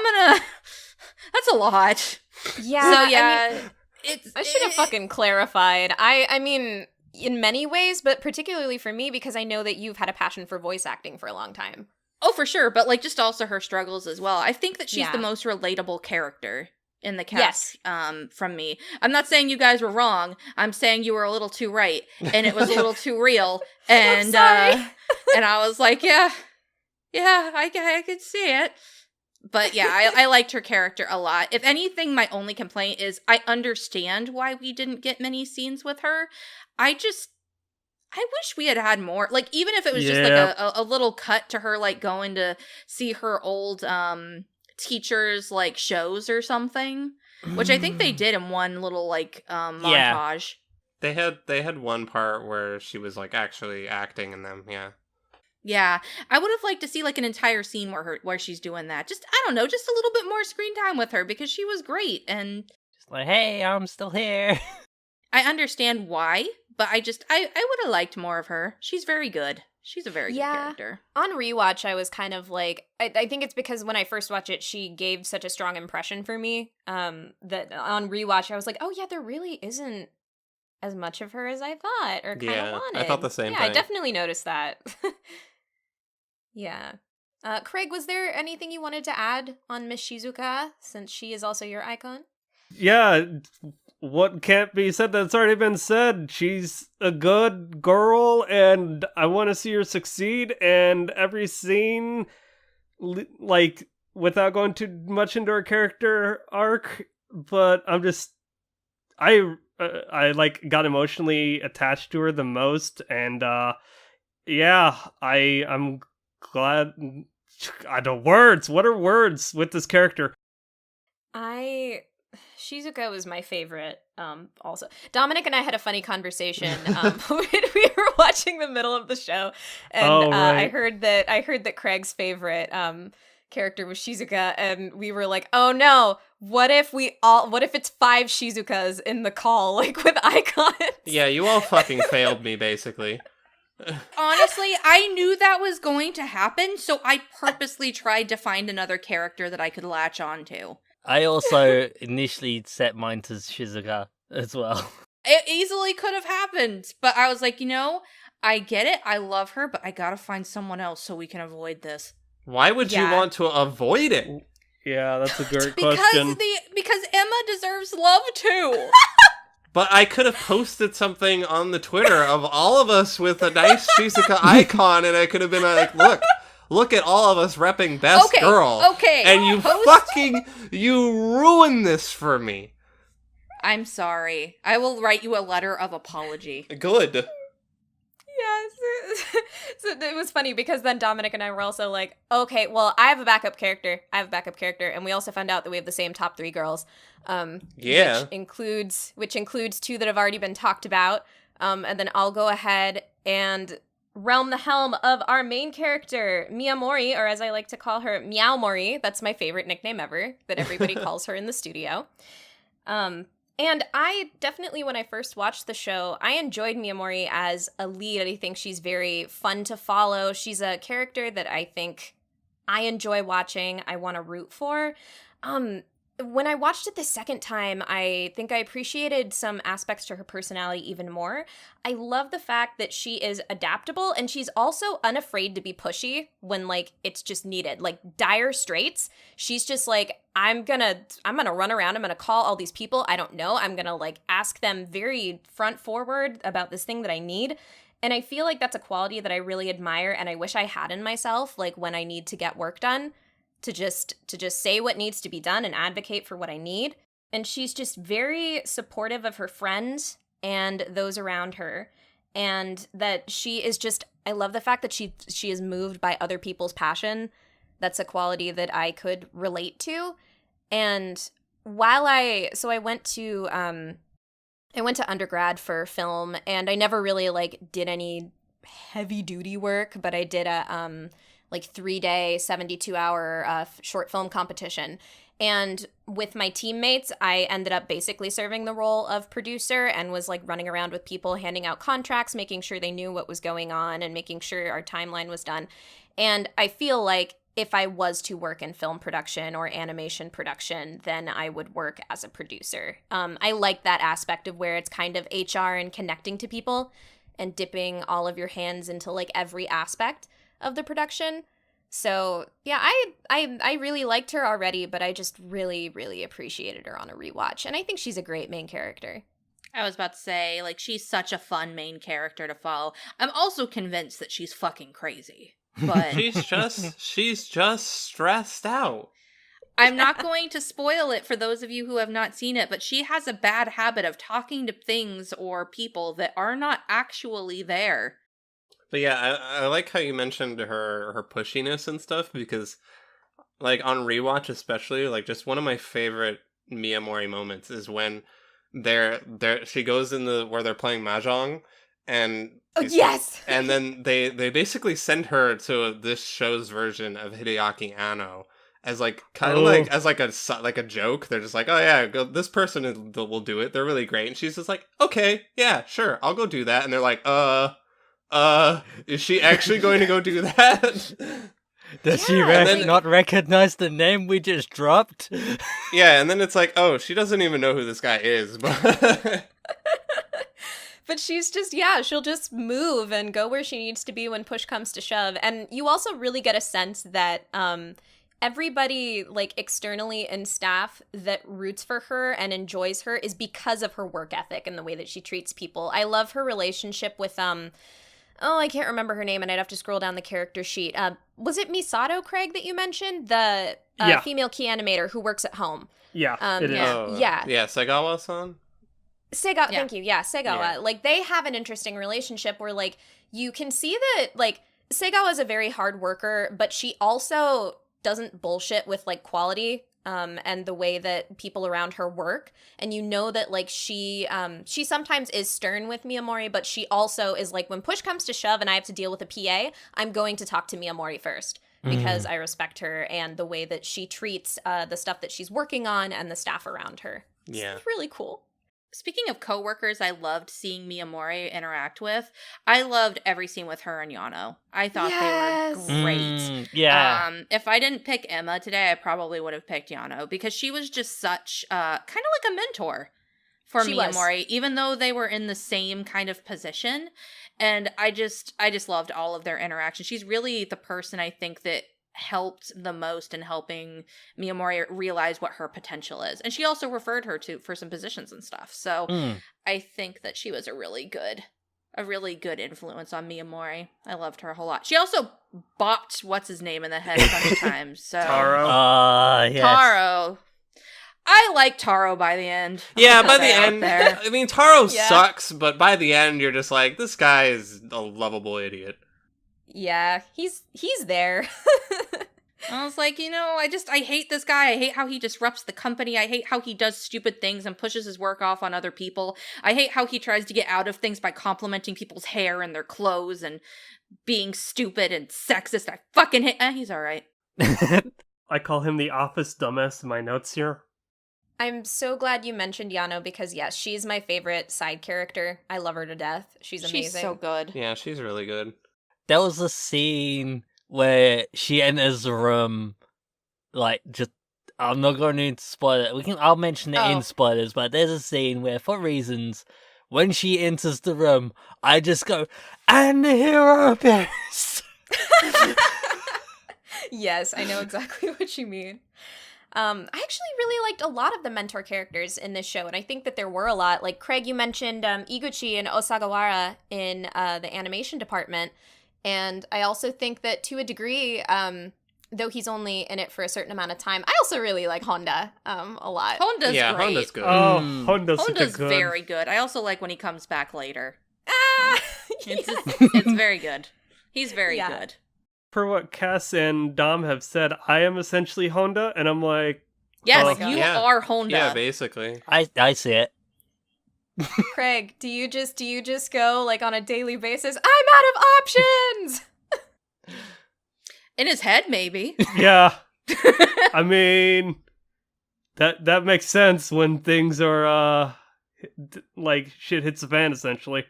S1: that's a lot.
S5: Yeah.
S1: So yeah,
S5: I mean, I should have fucking clarified. I mean, in many ways, but particularly for me, because I know that you've had a passion for voice acting for a long time.
S1: Oh, for sure. But like just also her struggles as well. I think that she's
S5: Yeah.
S1: the most relatable character in the cast from me. I'm not saying you guys were wrong. I'm saying you were a little too right. And it was a little too real. And
S5: sorry.
S1: and I was like, yeah, I could see it. But yeah, I liked her character a lot. If anything, my only complaint is I understand why we didn't get many scenes with her. I wish we had had more. Like, even if it was just like a little cut to her, like, going to see her old teachers, like, shows or something. Which I think they did in one little, like, montage.
S4: They had one part where she was, like, actually acting in them, yeah.
S1: Yeah, I would have liked to see like an entire scene where she's doing that. Just, I don't know, just a little bit more screen time with her because she was great. And
S2: Just like, hey, I'm still here.
S1: I understand why, but I would have liked more of her. She's very good. She's a very good character.
S5: On rewatch, I was kind of like, I think it's because when I first watched it, she gave such a strong impression for me that on rewatch, I was like, oh yeah, there really isn't as much of her as I thought or kind of wanted.
S4: I thought the same thing.
S5: Yeah, I definitely noticed that. Yeah. Craig, was there anything you wanted to add on Miss Shizuka, since she is also your icon?
S3: Yeah, what can't be said that's already been said. She's a good girl, and I want to see her succeed, and every scene, like, without going too much into her character arc, but I like, got emotionally attached to her the most, and, yeah, I'm glad. I don't words. What are words with this character?
S5: Shizuka was my favorite. Also, Dominic and I had a funny conversation when we were watching the middle of the show, and
S3: right.
S5: I heard that Craig's favorite character was Shizuka, and we were like, oh no, what if it's 5 Shizukas in the call, like, with icons?
S4: Yeah, you all fucking failed me, basically.
S1: Honestly, I knew that was going to happen, so I purposely tried to find another character that I could latch on to.
S2: I also initially set mine to Shizuka as well.
S1: It easily could have happened, but I was like, I get it, I love her, but I gotta find someone else so we can avoid this.
S4: Why would you want to avoid it?
S3: Yeah, that's a great question.
S1: Because Emma deserves love too.
S4: But I could have posted something on the Twitter of all of us with a nice Shizuka icon, and I could have been like, look at all of us repping best girl.
S1: Okay.
S4: And you ruined this for me.
S1: I'm sorry. I will write you a letter of apology.
S4: Good.
S5: Yes. So it was funny because then Dominic and I were also like, okay, well, I have a backup character. And we also found out that we have the same top 3 girls.
S4: Yeah.
S5: Which includes 2 that have already been talked about. And then I'll go ahead and realm the helm of our main character, Miyamori, or as I like to call her, Meowmori. That's my favorite nickname ever, that everybody calls her in the studio. And I definitely, when I first watched the show, I enjoyed Miyamori as a lead. I think she's very fun to follow. She's a character that I think I enjoy watching, I want to root for. When I watched it the second time, I think I appreciated some aspects to her personality even more. I love the fact that she is adaptable, and she's also unafraid to be pushy when, like, it's just needed. Like, dire straits, she's just like, I'm gonna run around, I'm gonna call all these people I don't know, I'm gonna, like, ask them very front forward about this thing that I need. And I feel like that's a quality that I really admire, and I wish I had in myself, like, when I need to get work done. To just say what needs to be done and advocate for what I need. And she's just very supportive of her friends and those around her. and that she is just, I love the fact that she is moved by other people's passion. That's a quality that I could relate to. And I went to undergrad for film, and I never really like did any heavy duty work, but I did a 3-day 72-hour short film competition. And with my teammates, I ended up basically serving the role of producer and was like running around with people, handing out contracts, making sure they knew what was going on and making sure our timeline was done. And I feel like if I was to work in film production or animation production, then I would work as a producer. I like that aspect of where it's kind of HR and connecting to people and dipping all of your hands into like every aspect of the production. So yeah, I really liked her already, but I just really, really appreciated her on a rewatch. And I think she's a great main character.
S1: I was about to say, like, she's such a fun main character to follow. I'm also convinced that she's fucking crazy. But
S4: she's just stressed out.
S1: I'm not going to spoil it for those of you who have not seen it, but she has a bad habit of talking to things or people that are not actually there.
S4: But yeah, I like how you mentioned her pushiness and stuff, because like on rewatch especially, like just one of my favorite Miyamori moments is when she goes in where they're playing mahjong, and
S5: yes,
S4: and then they basically send her to this show's version of Hideaki Anno as like kind of like as like a joke. They're just like, oh yeah, this person will do it. They're really great, and she's just like, okay, yeah, sure, I'll go do that. And they're like, is she actually going to go do that?
S2: Does she not recognize the name we just dropped?
S4: Yeah, and then it's like, oh, she doesn't even know who this guy is. But
S5: but she's just, she'll just move and go where she needs to be when push comes to shove. And you also really get a sense that everybody, like, externally in staff that roots for her and enjoys her is because of her work ethic and the way that she treats people. I love her relationship with, I can't remember her name, and I'd have to scroll down the character sheet. Was it Misato, Craig, that you mentioned? The female key animator who works at home.
S3: Yeah, it is.
S5: Yeah,
S4: Segawa-san?
S5: Thank you. Yeah, Segawa. Yeah. Like, they have an interesting relationship where, like, you can see that, like, Segawa is a very hard worker, but she also doesn't bullshit with, like, quality and the way that people around her work. And you know that, like, she sometimes is stern with Miyamori, but she also is like, when push comes to shove and I have to deal with a PA, I'm going to talk to Miyamori first because I respect her and the way that she treats the stuff that she's working on and the staff around her.
S4: Yeah.
S5: It's really cool.
S1: Speaking of coworkers I loved seeing Miyamori interact with, I loved every scene with her and Yano. I thought they were great.
S2: Yeah.
S1: If I didn't pick Emma today, I probably would have picked Yano because she was just such kind of like a mentor for Miyamori, even though they were in the same kind of position. And I just loved all of their interactions. She's really the person I think that helped the most in helping Miyamori realize what her potential is. And she also referred her for some positions and stuff. So I think that she was a really good influence on Miyamori. I loved her a whole lot. She also bopped what's his name in the head a bunch of times. So
S3: Taro.
S2: Yes.
S1: Taro. I like Taro by the end.
S4: Yeah, by the end. I mean, Taro sucks, but by the end, you're just like, this guy is a lovable idiot.
S5: Yeah, he's there.
S1: I was like, I hate this guy. I hate how he disrupts the company. I hate how he does stupid things and pushes his work off on other people. I hate how he tries to get out of things by complimenting people's hair and their clothes and being stupid and sexist. I fucking hate... he's alright.
S3: I call him the office dumbass in my notes here.
S5: I'm so glad you mentioned Yano because, yes, she's my favorite side character. I love her to death. She's amazing.
S1: She's so good.
S4: Yeah, she's really good.
S2: There was a scene where she enters the room, like, just, I'm not going to spoil it. I'll mention it in spoilers, but there's a scene where, for reasons, when she enters the room, I just go, and the hero appears!
S5: Yes, I know exactly what you mean. I actually really liked a lot of the mentor characters in this show, and I think that there were a lot. Like, Craig, you mentioned Iguchi and Osagawara in the animation department. And I also think that to a degree, though he's only in it for a certain amount of time, I also really like Honda a lot.
S1: Honda's great.
S4: Honda's good.
S3: Oh, Honda's
S1: very good. I also like when he comes back later. It's very good. He's very
S5: Yeah.
S1: good.
S3: Per what Cass and Dom have said, I am essentially Honda, and I'm like,
S1: Yes,
S3: Oh.
S1: you
S4: Yeah.
S1: are Honda.
S4: Yeah, basically.
S2: I see it.
S5: Craig, do you just go like on a daily basis? I'm out of options.
S1: In his head, maybe.
S3: yeah. I mean, that makes sense when things are like shit hits the fan, essentially.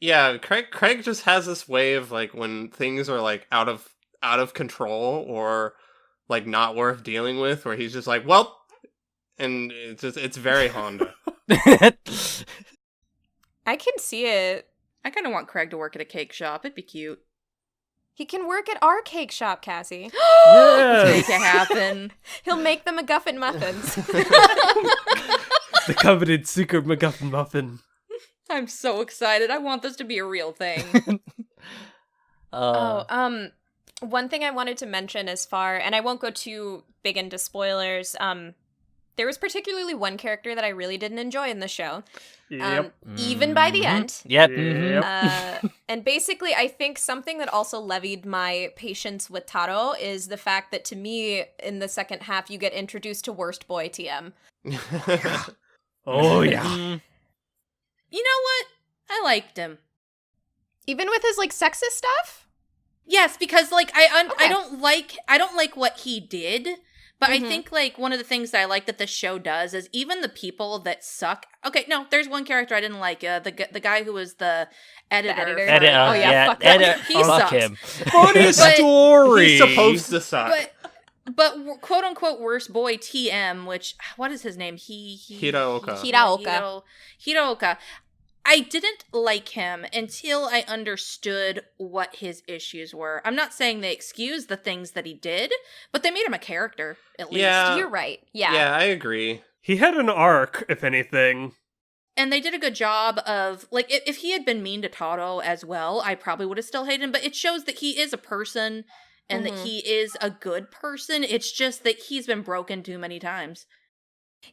S4: Yeah, Craig just has this way of like when things are like out of control or like not worth dealing with, where he's just like, well, and it's very Honda.
S5: I can see it.
S1: I kind of want Craig to work at a cake shop. It'd be cute.
S5: He can work at our cake shop, Cassie.
S3: Yes.
S1: Make it happen.
S5: He'll make the MacGuffin muffins.
S3: The coveted secret MacGuffin muffin.
S1: I'm so excited. I want this to be a real thing.
S5: One thing I wanted to mention and I won't go too big into spoilers, there was particularly one character that I really didn't enjoy in the show.
S3: Yep.
S5: Even by the end.
S2: Yep.
S3: Yep.
S5: And basically, I think something that also levied my patience with Taro is the fact that to me, in the second half, you get introduced to Worst Boy TM.
S3: Oh yeah.
S1: You know what? I liked him.
S5: Even with his like sexist stuff?
S1: Yes, because like I
S5: Okay.
S1: don't like what he did, but I think like one of the things that I like that this show does is even the people that suck. Okay, no, there's one character I didn't like. The guy who was the editor.
S5: editor.
S1: for-
S2: Editor.
S5: Oh, yeah, fuck that.
S2: editor.
S1: He
S2: Fuck
S1: sucks.
S2: him.
S3: Funny story.
S4: He's supposed to suck.
S1: But quote unquote worst boy TM, which what is his name?
S4: Hiraoka.
S1: Hiraoka. I didn't like him until I understood what his issues were. I'm not saying they excuse the things that he did, but they made him a character, at least.
S4: Yeah.
S5: You're right. Yeah.
S4: Yeah, I agree.
S3: He had an arc, if anything.
S1: And they did a good job of, like, if he had been mean to Taro as well, I probably would have still hated him, but it shows that he is a person and that he is a good person. It's just that he's been broken too many times.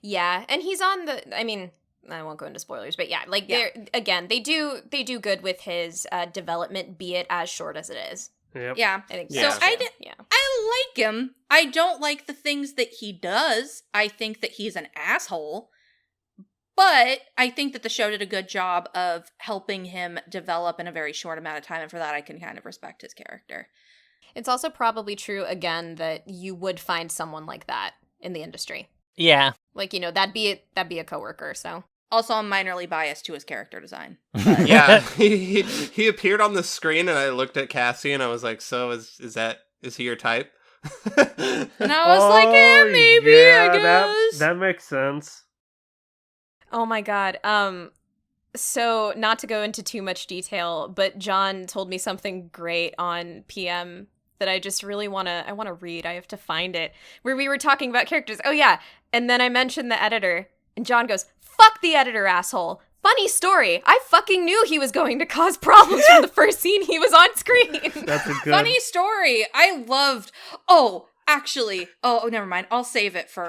S5: Yeah, and he's on the. I mean, I won't go into spoilers, but yeah, like they're again, they do good with his development, be it as short as it is.
S3: Yep.
S1: Yeah.
S5: I think
S4: Yeah.
S5: so.
S1: So
S5: Yeah.
S1: I like him. I don't like the things that he does. I think that he's an asshole. But I think that the show did a good job of helping him develop in a very short amount of time, and for that I can kind of respect his character.
S5: It's also probably true again that you would find someone like that in the industry.
S2: Yeah.
S5: Like, you know, that'd be a coworker, so.
S1: Also, I'm minorly biased to his character design.
S4: Yeah, he appeared on the screen, and I looked at Cassie, and I was like, "So is he your type?"
S1: And I was like, yeah, maybe, I guess.
S3: That makes sense.
S5: Oh my god. So not to go into too much detail, but John told me something great on PM that I just really want to read. I have to find it. Where we were talking about characters. Oh yeah. And then I mentioned the editor, and John goes, "Fuck the editor, asshole. Funny story. I fucking knew he was going to cause problems from the first scene he was on screen."
S3: That's a good.
S1: Funny story. I loved. Oh, actually. Oh, never mind. I'll save it for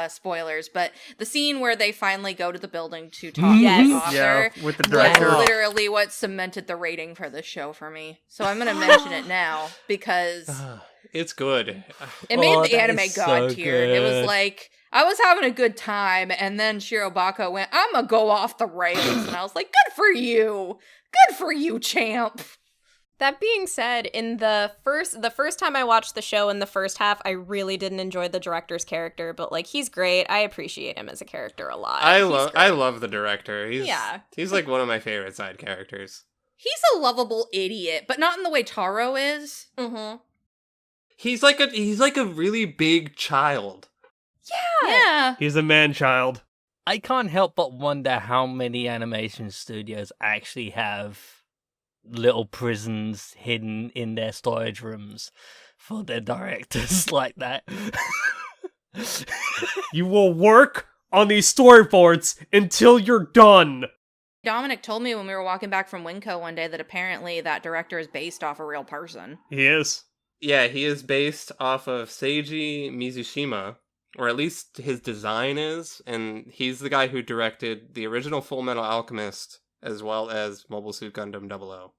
S1: spoilers. But the scene where they finally go to the building to talk to
S5: Yes.
S1: the author
S3: Yeah, with the
S1: was
S3: director.
S1: literally what cemented the rating for this show for me. So I'm gonna mention it now because
S4: It's good.
S1: it made the
S2: that
S1: anime
S2: is
S1: god
S2: so
S1: tiered. It was
S2: good.
S1: like I was having a good time, and then Shirobako went, "I'm gonna go off the rails," and I was like, good for you, champ."
S5: That being said, in the first time I watched the show in the first half, I really didn't enjoy the director's character, but like he's great. I appreciate him as a character a lot.
S4: I
S5: He's great.
S4: love the director. He's like one of my favorite side characters.
S1: He's a lovable idiot, but not in the way Taro is.
S5: Mhm.
S4: He's like a really big child.
S1: Yeah.
S3: He's a man-child.
S2: I can't help but wonder how many animation studios actually have little prisons hidden in their storage rooms for their directors like that.
S3: You will work on these storyboards until you're done.
S1: Dominic told me when we were walking back from Winco one day that apparently that director is based off a real person.
S3: He is.
S4: Yeah, he is based off of Seiji Mizushima, or at least his design is, and he's the guy who directed the original Full Metal Alchemist as well as Mobile Suit Gundam 00.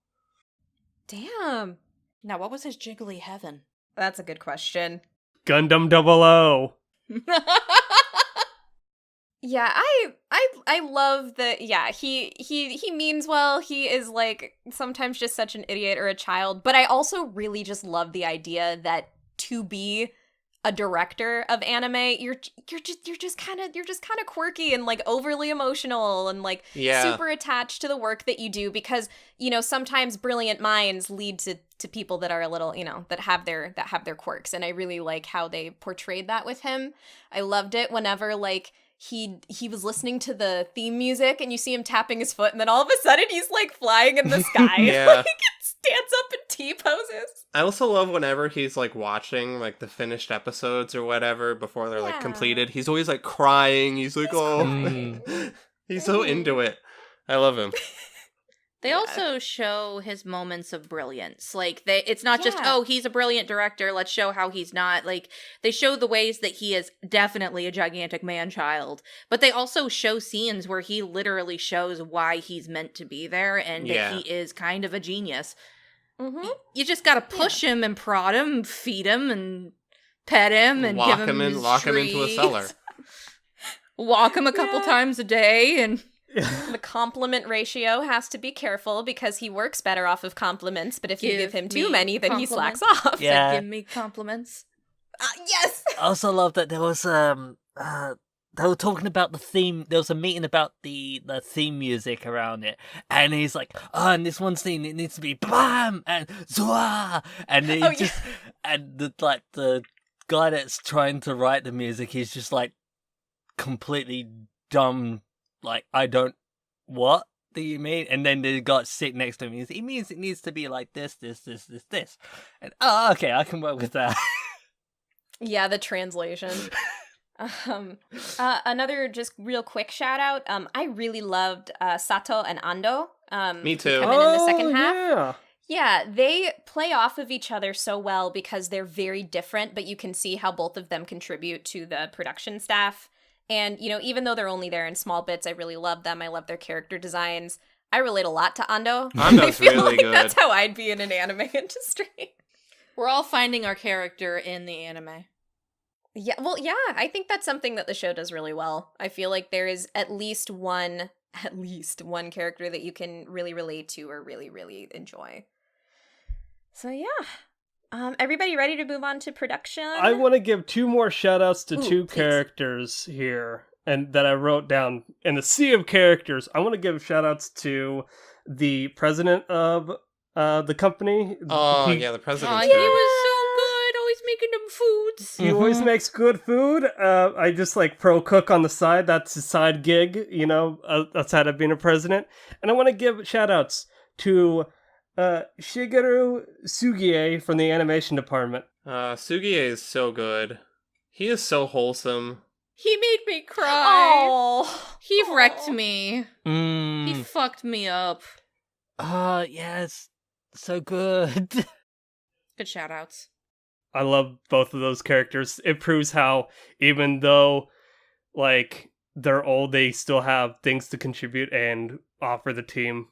S5: Damn.
S1: Now, what was his jiggly heaven?
S5: That's a good question.
S3: Gundam 00.
S5: Yeah, I love that. Yeah, he means well. He is like sometimes just such an idiot or a child, but I also really just love the idea that to be a director of anime, you're just kind of quirky and like overly emotional and like super attached to the work that you do, because sometimes brilliant minds lead to people that are a little, that have their quirks, and I really like how they portrayed that with him. I loved it whenever like he was listening to the theme music and you see him tapping his foot and then all of a sudden he's like flying in the sky.
S4: Yeah.
S5: Like stands up in T-poses.
S4: I also love whenever he's like watching like the finished episodes or whatever before they're like completed. He's always like crying. He's like, he's so into it. I love him.
S1: They also show his moments of brilliance. Like, it's not just, oh, he's a brilliant director, let's show how he's not. Like, they show the ways that he is definitely a gigantic man-child. But they also show scenes where he literally shows why he's meant to be there and that he is kind of a genius. Mm-hmm. You just gotta push him and prod him, feed him and pet him and
S4: lock
S1: give him his
S4: lock him into a cellar.
S1: Walk him a couple times a day and...
S5: The compliment ratio has to be careful because he works better off of compliments, but if you give him too many, then he slacks off.
S2: Yeah.
S1: Give me compliments.
S5: Yes!
S2: I also love that there was, they were talking about the theme, there was a meeting about the theme music around it, and he's like, in this one scene, it needs to be BAM! And ZWA! And it and the guy that's trying to write the music, he's just like, completely dumb. Like, what do you mean? And then the guy sit next to him. He means it needs to be like this. And, okay, I can work with that.
S5: Yeah, the translation. Another just real quick shout out. I really loved Sato and Ando.
S4: Me too.
S5: Come in the second half. Yeah, they play off of each other so well because they're very different, but you can see how both of them contribute to the production staff. And, even though they're only there in small bits, I really love them. I love their character designs. I relate a lot to Ando. I feel
S4: really
S5: like
S4: good.
S5: That's how I'd be in an anime industry.
S1: We're all finding our character in the anime.
S5: Yeah, well, yeah, I think that's something that the show does really well. I feel like there is at least one character that you can really relate to or really, really enjoy. So, yeah. Everybody ready to move on to production?
S3: I want to give two more shout-outs to two characters here, and that I wrote down in the sea of characters. I want to give shout-outs to the president of the company.
S4: The president.
S1: He was so good, always making them foods.
S3: He always makes good food. I just like pro cook on the side. That's his side gig, outside of being a president. And I want to give shout-outs to Shigeru Sugie from the animation department.
S4: Sugie is so good. He is so wholesome.
S1: He made me cry.
S5: Oh,
S1: he wrecked me.
S2: Mm.
S1: He fucked me up.
S2: Yes. So good.
S1: Good shout outs.
S3: I love both of those characters. It proves how, even though, like, they're old, they still have things to contribute and offer the team.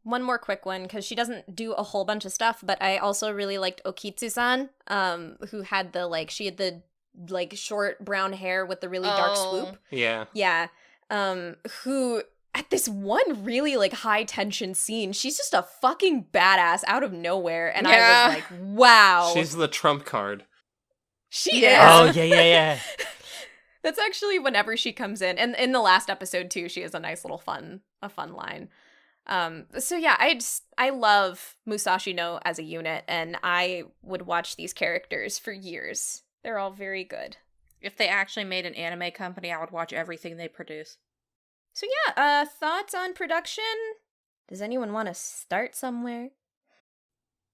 S5: One more quick one, because she doesn't do a whole bunch of stuff, but I also really liked Okitsu-san, who had the short brown hair with the really dark swoop.
S4: Yeah.
S5: Yeah. Who, at this one really, high tension scene, she's just a fucking badass out of nowhere, and I was like, wow.
S4: She's the trump card.
S5: She is.
S2: Oh, yeah.
S5: That's actually whenever she comes in, and in the last episode, too, she has a nice little fun line. So yeah, I love Musashi no as a unit, and I would watch these characters for years. They're all very good.
S1: If they actually made an anime company, I would watch everything they produce.
S5: So yeah, thoughts on production? Does anyone want to start somewhere?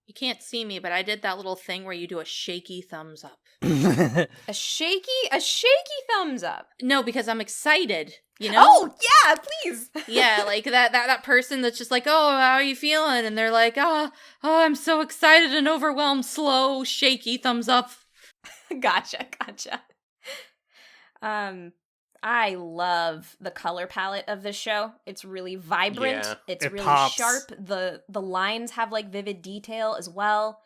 S1: You can't see me, but I did that little thing where you do a shaky thumbs up.
S5: A shaky thumbs up.
S1: No, because I'm excited,
S5: Oh, yeah, please.
S1: Yeah, like that person that's just like, oh, how are you feeling? And they're like, oh, I'm so excited and overwhelmed. Slow, shaky thumbs up.
S5: Gotcha. I love the color palette of this show. It's really vibrant.
S4: Yeah.
S5: It's
S3: It
S5: really
S3: pops.
S5: sharp. The lines have like vivid detail as well.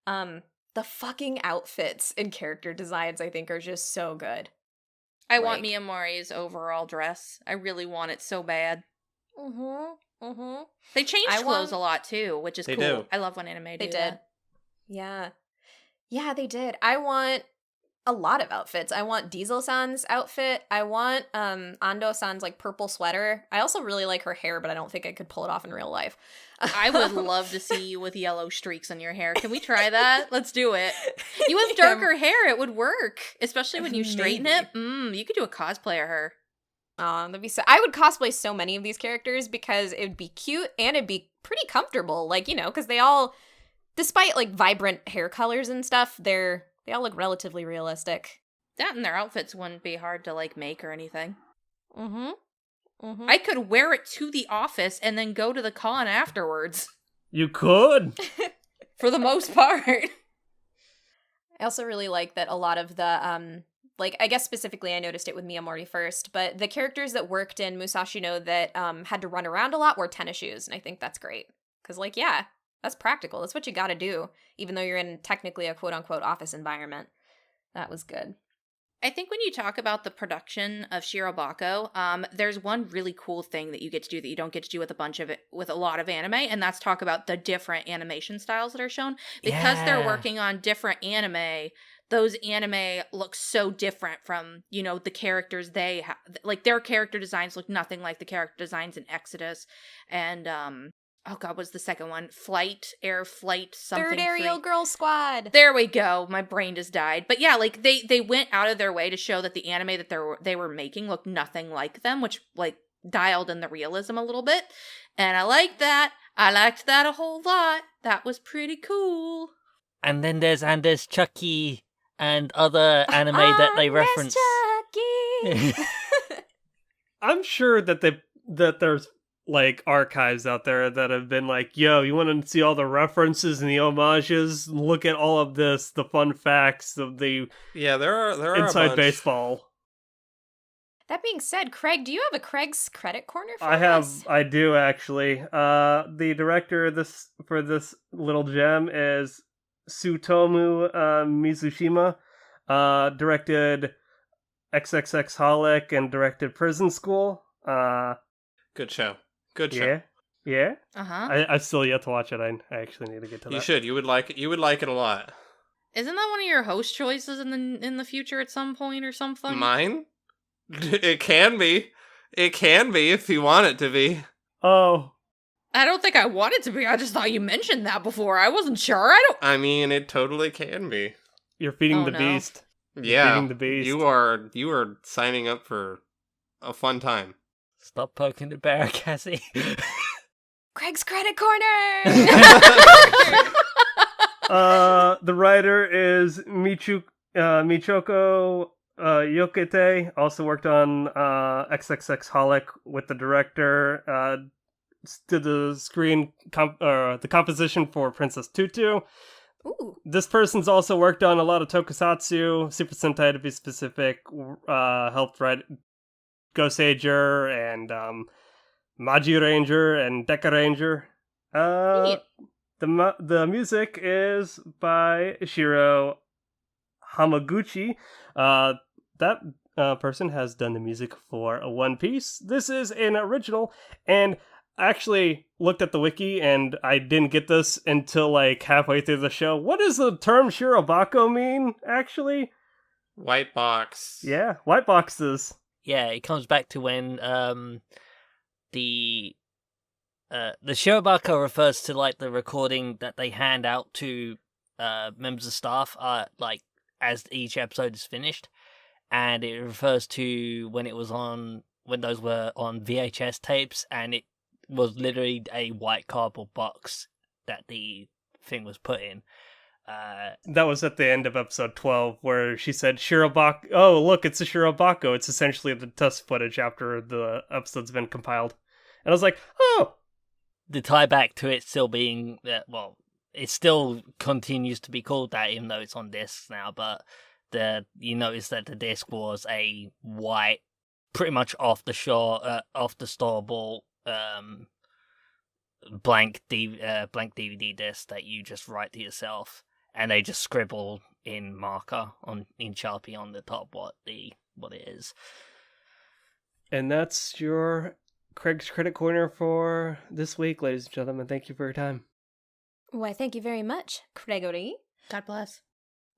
S5: The fucking outfits and character designs I think are just so good.
S1: I want
S5: Like-
S1: Miyamori's overall dress. I really want it so bad.
S5: Mm-hmm.
S1: They changed
S5: I
S1: clothes
S5: want-
S1: a lot too, which is
S4: They
S1: cool.
S4: do.
S1: I love when anime
S5: They
S1: do
S5: did.
S1: that.
S5: Yeah. Yeah, they did. I want a lot of outfits. I want Diesel-san's outfit. I want Ando-san's like purple sweater. I also really like her hair, but I don't think I could pull it off in real life.
S1: I would love to see you with yellow streaks in your hair. Can we try that? Let's do it. You have
S5: Yeah.
S1: darker hair, it would work. Especially when you straighten
S5: Maybe.
S1: it. You could do a cosplay of her.
S5: That'd be so. I would cosplay so many of these characters because it would be cute and it'd be pretty comfortable. Like, because they all, despite like vibrant hair colors and stuff, they all look relatively realistic.
S1: That and their outfits wouldn't be hard to like make or anything.
S5: Mm-hmm.
S1: I could wear it to the office and then go to the con afterwards.
S3: You could.
S1: For the most part.
S5: I also really like that a lot of the I guess specifically I noticed it with Miyamori first, but the characters that worked in Musashi no that had to run around a lot wore tennis shoes, and I think that's great. Because, that's practical. That's what you gotta do, even though you're in technically a quote-unquote office environment. That was good.
S1: I think when you talk about the production of Shirobako, there's one really cool thing that you get to do that you don't get to do with with a lot of anime, and that's talk about the different animation styles that are shown. Because they're
S2: Yeah.
S1: working on different anime, those anime look so different from, the characters they have. Like, their character designs look nothing like the character designs in Exodus, and, oh god, what's the second one? Air Flight, something.
S5: Third Aerial Girl Squad!
S1: There we go. My brain just died. But yeah, like they went out of their way to show that the anime that they were making looked nothing like them, which like dialed in the realism a little bit. And I liked that. I liked that a whole lot. That was pretty cool.
S2: And then there's Chucky and other anime that they
S5: Miss
S2: reference.
S5: Chucky!
S3: I'm sure that there's like archives out there that have been like, yo, you want to see all the references and the homages? Look at all of this, the fun facts of the
S4: Yeah, there are a
S3: inside
S4: bunch.
S3: baseball.
S5: That being said, Craig, do you have a Craig's credit corner for us?
S3: I do actually. The director for this little gem is Tsutomu Mizushima. Directed XXX Holic and directed Prison School.
S4: Good show. Good show.
S3: Yeah.
S1: Uh-huh.
S3: I still yet to watch it. I actually need to get to that.
S4: You should. You would like it. You would like it a lot.
S1: Isn't that one of your host choices in the future at some point or something?
S4: Mine? It can be. It can be if you want it to be.
S3: Oh,
S1: I don't think I want it to be. I just thought you mentioned that before. I wasn't sure.
S4: I mean, it totally can be.
S3: you're feeding
S1: Oh,
S3: the
S1: no.
S3: beast.
S4: Yeah,
S3: feeding the beast.
S4: you are signing up for a fun time.
S2: Stop poking the bear, Cassie.
S5: Craig's credit corner!
S3: The writer is Michoko Yokete. Also worked on XXX Holic with the director. Did the the composition for Princess Tutu.
S5: Ooh.
S3: This person's also worked on a lot of tokusatsu, Super Sentai to be specific. Helped write Goseiger and Magi Ranger and Deca Ranger.
S5: Neat.
S3: The music is by Shiro Hamaguchi. That person has done the music for One Piece. This is an original, and I actually looked at the wiki, and I didn't get this until like halfway through the show. What does the term Shirobako mean, actually?
S4: White box.
S3: Yeah, white boxes.
S2: Yeah, it comes back to when the Shirobako refers to like the recording that they hand out to members of staff like as each episode is finished, and it refers to when those were on VHS tapes, and it was literally a white cardboard box that the thing was put in.
S3: That was at the end of episode 12, where she said, Shirobako, oh, look, it's a Shirobako. It's essentially the test footage after the episode's been compiled. And I was like, oh!
S2: The tie back to it still being, it still continues to be called that, even though it's on discs now, but you notice that the disc was a white pretty much off the store bought blank DVD disc that you just write to yourself, and they just scribble in marker in Sharpie on the top what it is.
S3: And that's your Craig's Credit Corner for this week, ladies and gentlemen. Thank you for your time.
S5: Why, thank you very much, Gregory.
S1: God bless.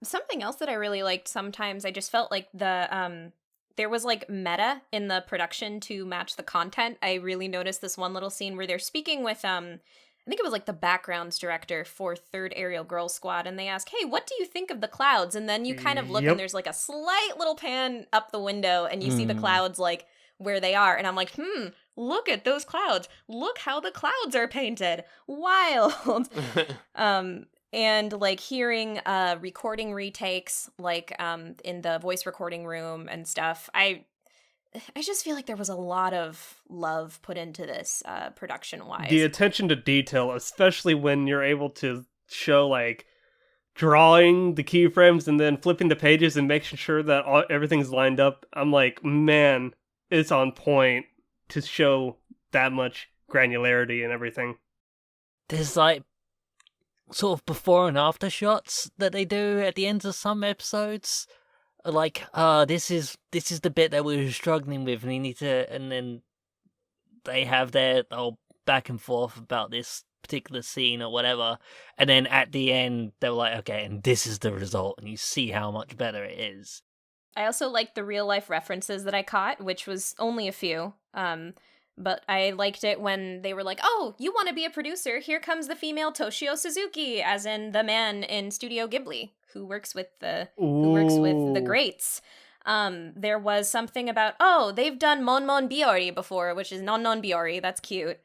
S5: Something else that I really liked sometimes, I just felt like there was like meta in the production to match the content. I really noticed this one little scene where they're speaking with, I think it was like the backgrounds director for 3rd Aerial Girl Squad, and they ask, hey, what do you think of the clouds? And then you kind of look and there's like a slight little pan up the window and you see the clouds like where they are. And I'm like, look at those clouds. Look how the clouds are painted. Wild. And like hearing recording retakes like in the voice recording room and stuff, I just feel like there was a lot of love put into this production wise.
S3: The attention to detail, especially when you're able to show like drawing the keyframes and then flipping the pages and making sure that everything's lined up. I'm like, man, it's on point to show that much granularity and everything.
S2: There's like sort of before and after shots that they do at the ends of some episodes, like this is the bit that we were struggling with, and and then they have their whole back and forth about this particular scene or whatever, and then at the end they were like, okay, and this is the result, and you see how much better it is.
S5: I also liked the real life references that I caught, which was only a few. But I liked it when they were like, oh, you want to be a producer? Here comes the female Toshio Suzuki, as in the man in Studio Ghibli who works with the greats. There was something about, oh, they've done Mon Mon Biori before, which is Non Non Biori. That's cute.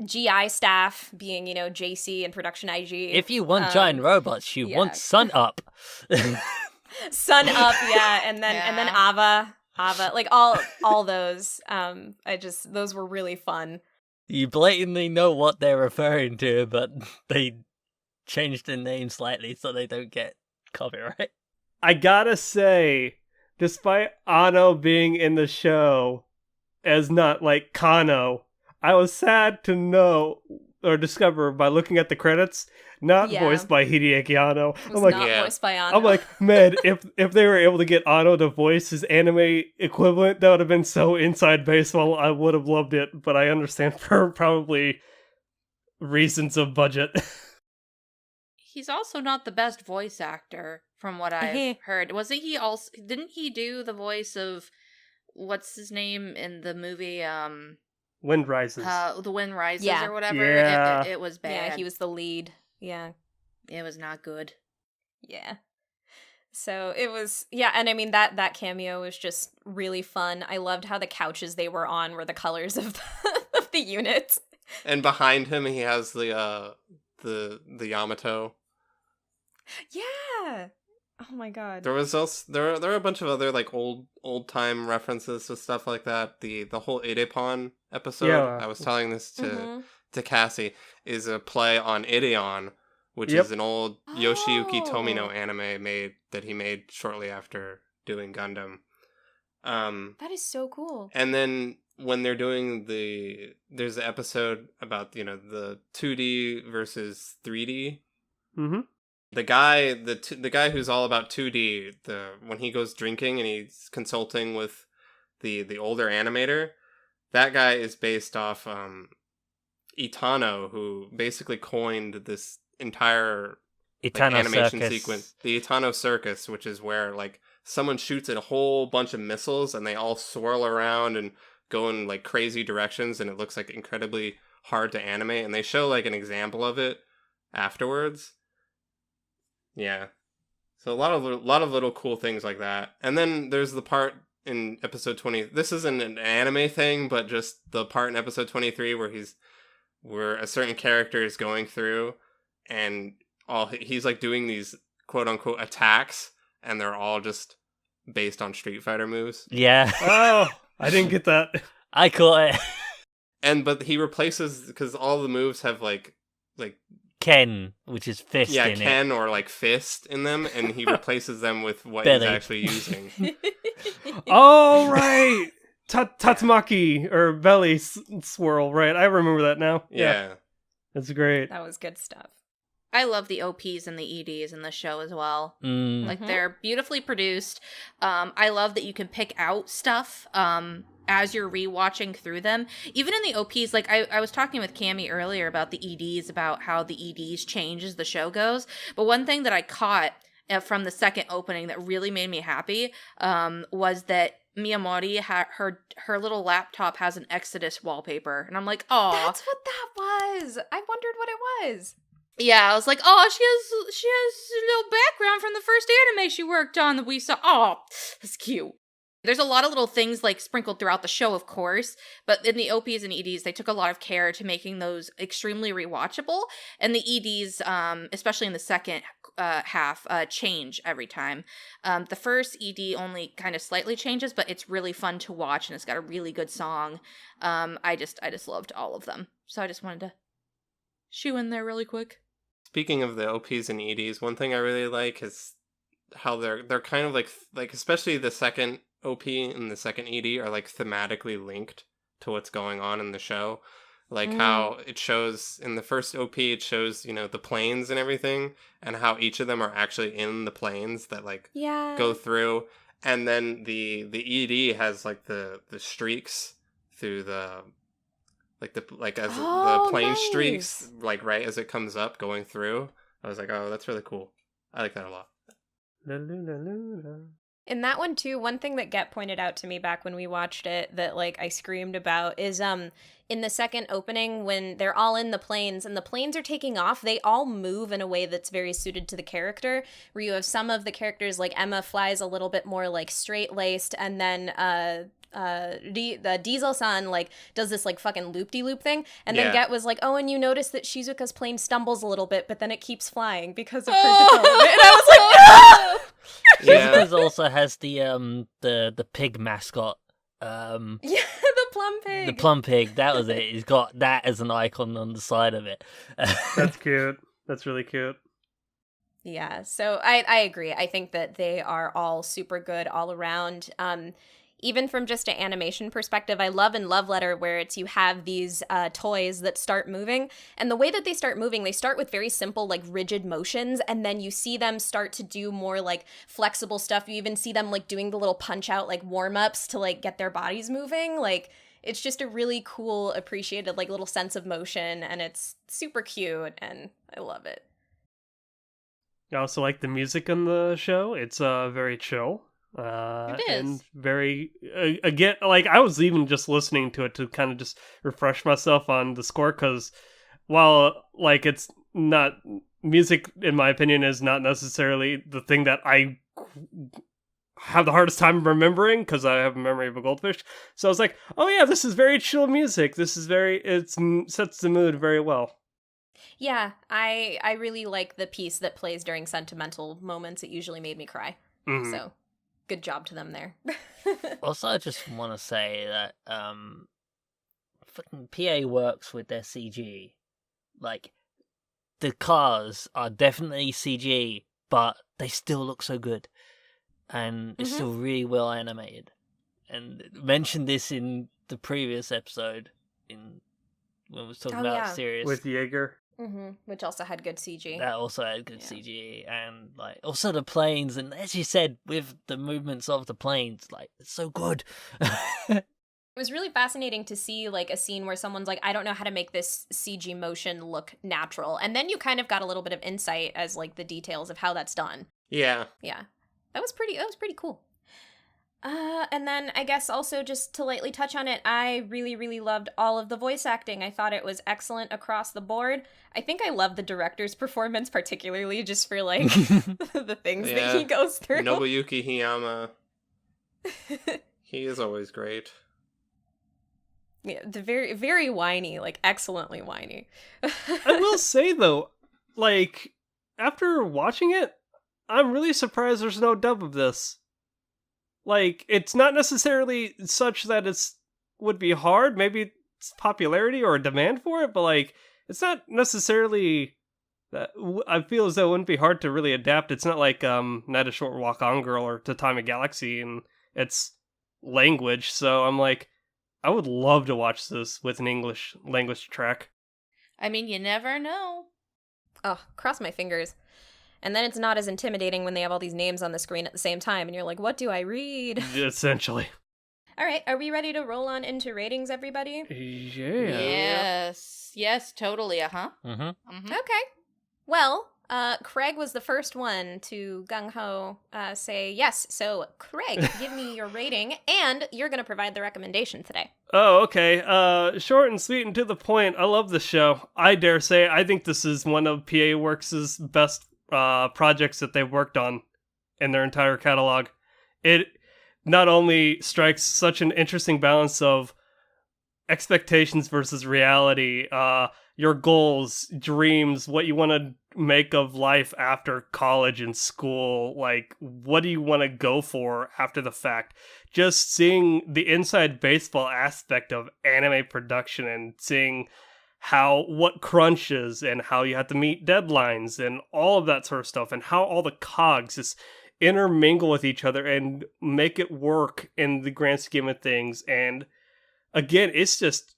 S5: GI staff being, JC and Production IG.
S2: If you want giant robots, you want Sun Up.
S5: Sun Up, yeah, and then Ava, like all those. Those were really fun.
S2: You blatantly know what they're referring to, but they changed the name slightly so they don't get copyright.
S3: I gotta say, despite Ano being in the show as not like Kano, I was sad to know or discover by looking at the credits, not voiced by Hideaki Anno.
S5: Voiced by Anno.
S3: I'm like, man, if they were able to get Anno to voice his anime equivalent, that would have been so inside baseball. I would have loved it, but I understand for probably reasons of budget.
S1: He's also not the best voice actor, from what I've heard. Wasn't he also? Didn't he do the voice of what's his name in the movie?
S3: Wind Rises.
S1: The Wind Rises or whatever.
S3: Yeah.
S1: It was bad.
S5: Yeah, he was the lead. Yeah.
S1: It was not good.
S5: Yeah. So it was, and I mean that cameo was just really fun. I loved how the couches they were on were the colors of the units.
S4: And behind him, he has the Yamato.
S5: Yeah. Oh my god.
S4: There was also there are a bunch of other like old time references to stuff like that. The whole Idepon episode. I was telling this to Cassie, is a play on Ideon, which is an old Yoshiyuki Tomino anime that he made shortly after doing Gundam.
S5: That is so cool.
S4: And then when they're doing there's an episode about the 2D versus 3D.
S3: Mm-hmm.
S4: The guy who's all about 2D, when he goes drinking and he's consulting with the older animator, that guy is based off Itano, who basically coined this entire animation sequence, the Itano Circus, which is where like someone shoots a whole bunch of missiles and they all swirl around and go in like crazy directions, and it looks like incredibly hard to animate. And they show like an example of it afterwards. Yeah. So a lot of little cool things like that. And then there's the part in episode 20. This isn't an anime thing, but just the part in episode 23 where a certain character is going through and he's like doing these quote unquote attacks, and they're all just based on Street Fighter moves.
S2: Yeah.
S3: Oh, I didn't get that.
S2: I caught it.
S4: But he replaces, because all the moves have like
S2: Ken, which is fist in
S4: Ken
S2: it.
S4: or like fist in them, and he replaces them with what
S2: Belly.
S4: he's actually using.
S3: Oh, right! Tatsumaki, or belly swirl, right? I remember that now.
S4: Yeah.
S3: That's great.
S5: That was good stuff.
S1: I love the OPs and the EDs in the show as well.
S2: Mm.
S1: Like,
S5: Mhm.
S1: they're beautifully produced. I love that you can pick out stuff as you're rewatching through them. Even in the OPs, like, I was talking with Cami earlier about the EDs, about how the EDs change as the show goes. But one thing that I caught from the second opening that really made me happy was that Miyamori had her little laptop has an Exodus wallpaper. And I'm like, oh,
S5: That's what that was. I wondered what it was.
S1: yeah, I was like, oh, she has a little background from the first anime she worked on that we saw. Oh, that's cute. There's a lot of little things like sprinkled throughout the show, of course, but in the OPs and EDs, they took a lot of care to making those extremely rewatchable. And the EDs, especially in the second half, change every time. The first ED only kind of slightly changes, but it's really fun to watch, and it's got a really good song. I just loved all of them, so I just wanted to shoo in there really quick.
S4: Speaking of the OPs and EDs, one thing I really like is how they're kind of like especially the second OP and the second ED are like thematically linked to what's going on in the show. Like how it shows in the first OP, it shows, you know, the planes and everything, and how each of them are actually in the planes that like go through. And then the ED has like the streaks through the the plane
S5: nice.
S4: streaks, like right as it comes up going through. I was like, oh, that's really cool. I like that a lot.
S3: La, la, la, la, la.
S5: In that one too, one thing that Get pointed out to me back when we watched it that like I screamed about is in the second opening when they're all in the planes and the planes are taking off, they all move in a way that's very suited to the character, where you have some of the characters like Emma flies a little bit more like straight-laced, and then the Diesel-san like does this like fucking loop-de-loop thing, and then Get was like, oh, and you notice that Shizuka's plane stumbles a little bit, but then it keeps flying because of her development. And I was like, no!
S2: Shizuka's also has the pig mascot.
S5: Yeah, the plum pig.
S2: The plum pig, that was it. He's got that as an icon on the side of it.
S3: That's cute. That's really cute.
S5: Yeah, so I agree. I think that they are all super good all around. Even from just an animation perspective, I love in Love Letter where it's you have these toys that start moving, and the way that they start moving, they start with very simple, like rigid motions, and then you see them start to do more like flexible stuff. You even see them like doing the little punch out like warm-ups to like get their bodies moving. Like, it's just a really cool, appreciated like little sense of motion, and it's super cute, and I love it.
S3: I also like the music on the show. It's very chill.
S1: It is.
S3: And very again, like I was even just listening to it to kind of just refresh myself on the score, because while like it's not music, in my opinion, is not necessarily the thing that I have the hardest time remembering, because I have a memory of a goldfish. So I was like, oh yeah, this is very chill music. This is it sets the mood very well.
S5: Yeah, I really like the piece that plays during sentimental moments. It usually made me cry.
S3: Mhm.
S5: So, good job to them there.
S2: Also, I just want to say that fucking PA works with their CG. Like, the cars are definitely CG, but they still look so good. And it's still really well animated. And mentioned this in the previous episode when we was talking about series.
S3: With Jaeger.
S5: Which also had good CG.
S2: That also had good CG, and like also the planes, and as you said, with the movements of the planes, like it's so good.
S5: It was really fascinating to see like a scene where someone's like, I don't know how to make this CG motion look natural, and then you kind of got a little bit of insight as like the details of how that's done.
S4: Yeah.
S5: That was pretty cool. And then I guess also just to lightly touch on it, I really, really loved all of the voice acting. I thought it was excellent across the board. I think I love the director's performance, particularly just for like the things that he goes through.
S4: Nobuyuki Hiyama. He is always great.
S5: Yeah, the very, very whiny, like excellently whiny.
S3: I will say though, like after watching it, I'm really surprised there's no dub of this. Like, it's not necessarily such that it's would be hard. Maybe it's popularity or a demand for it, but like, it's not necessarily that. I feel as though it wouldn't be hard to really adapt. It's not like Night a Short Walk On Girl or Tatami Galaxy, and its language. So I'm like, I would love to watch this with an English language track.
S1: I mean, you never know.
S5: Oh, cross my fingers. And then it's not as intimidating when they have all these names on the screen at the same time, and you're like, what do I read?
S3: Essentially.
S5: All right, are we ready to roll on into ratings, everybody?
S3: Yeah.
S1: Yes, totally, uh-huh.
S5: Okay. Well, Craig was the first one to gung-ho say yes. So, Craig, give me your rating, and you're going to provide the recommendation today.
S3: Oh, okay. Short and sweet and to the point. I love this show. I dare say I think this is one of PA Works' best projects that they've worked on in their entire catalog. It not only strikes such an interesting balance of expectations versus reality, your goals, dreams, what you want to make of life after college and school, like what do you want to go for after the fact. Just seeing the inside baseball aspect of anime production and seeing what crunch is and how you have to meet deadlines and all of that sort of stuff, and how all the cogs just intermingle with each other and make it work in the grand scheme of things. And again, it's just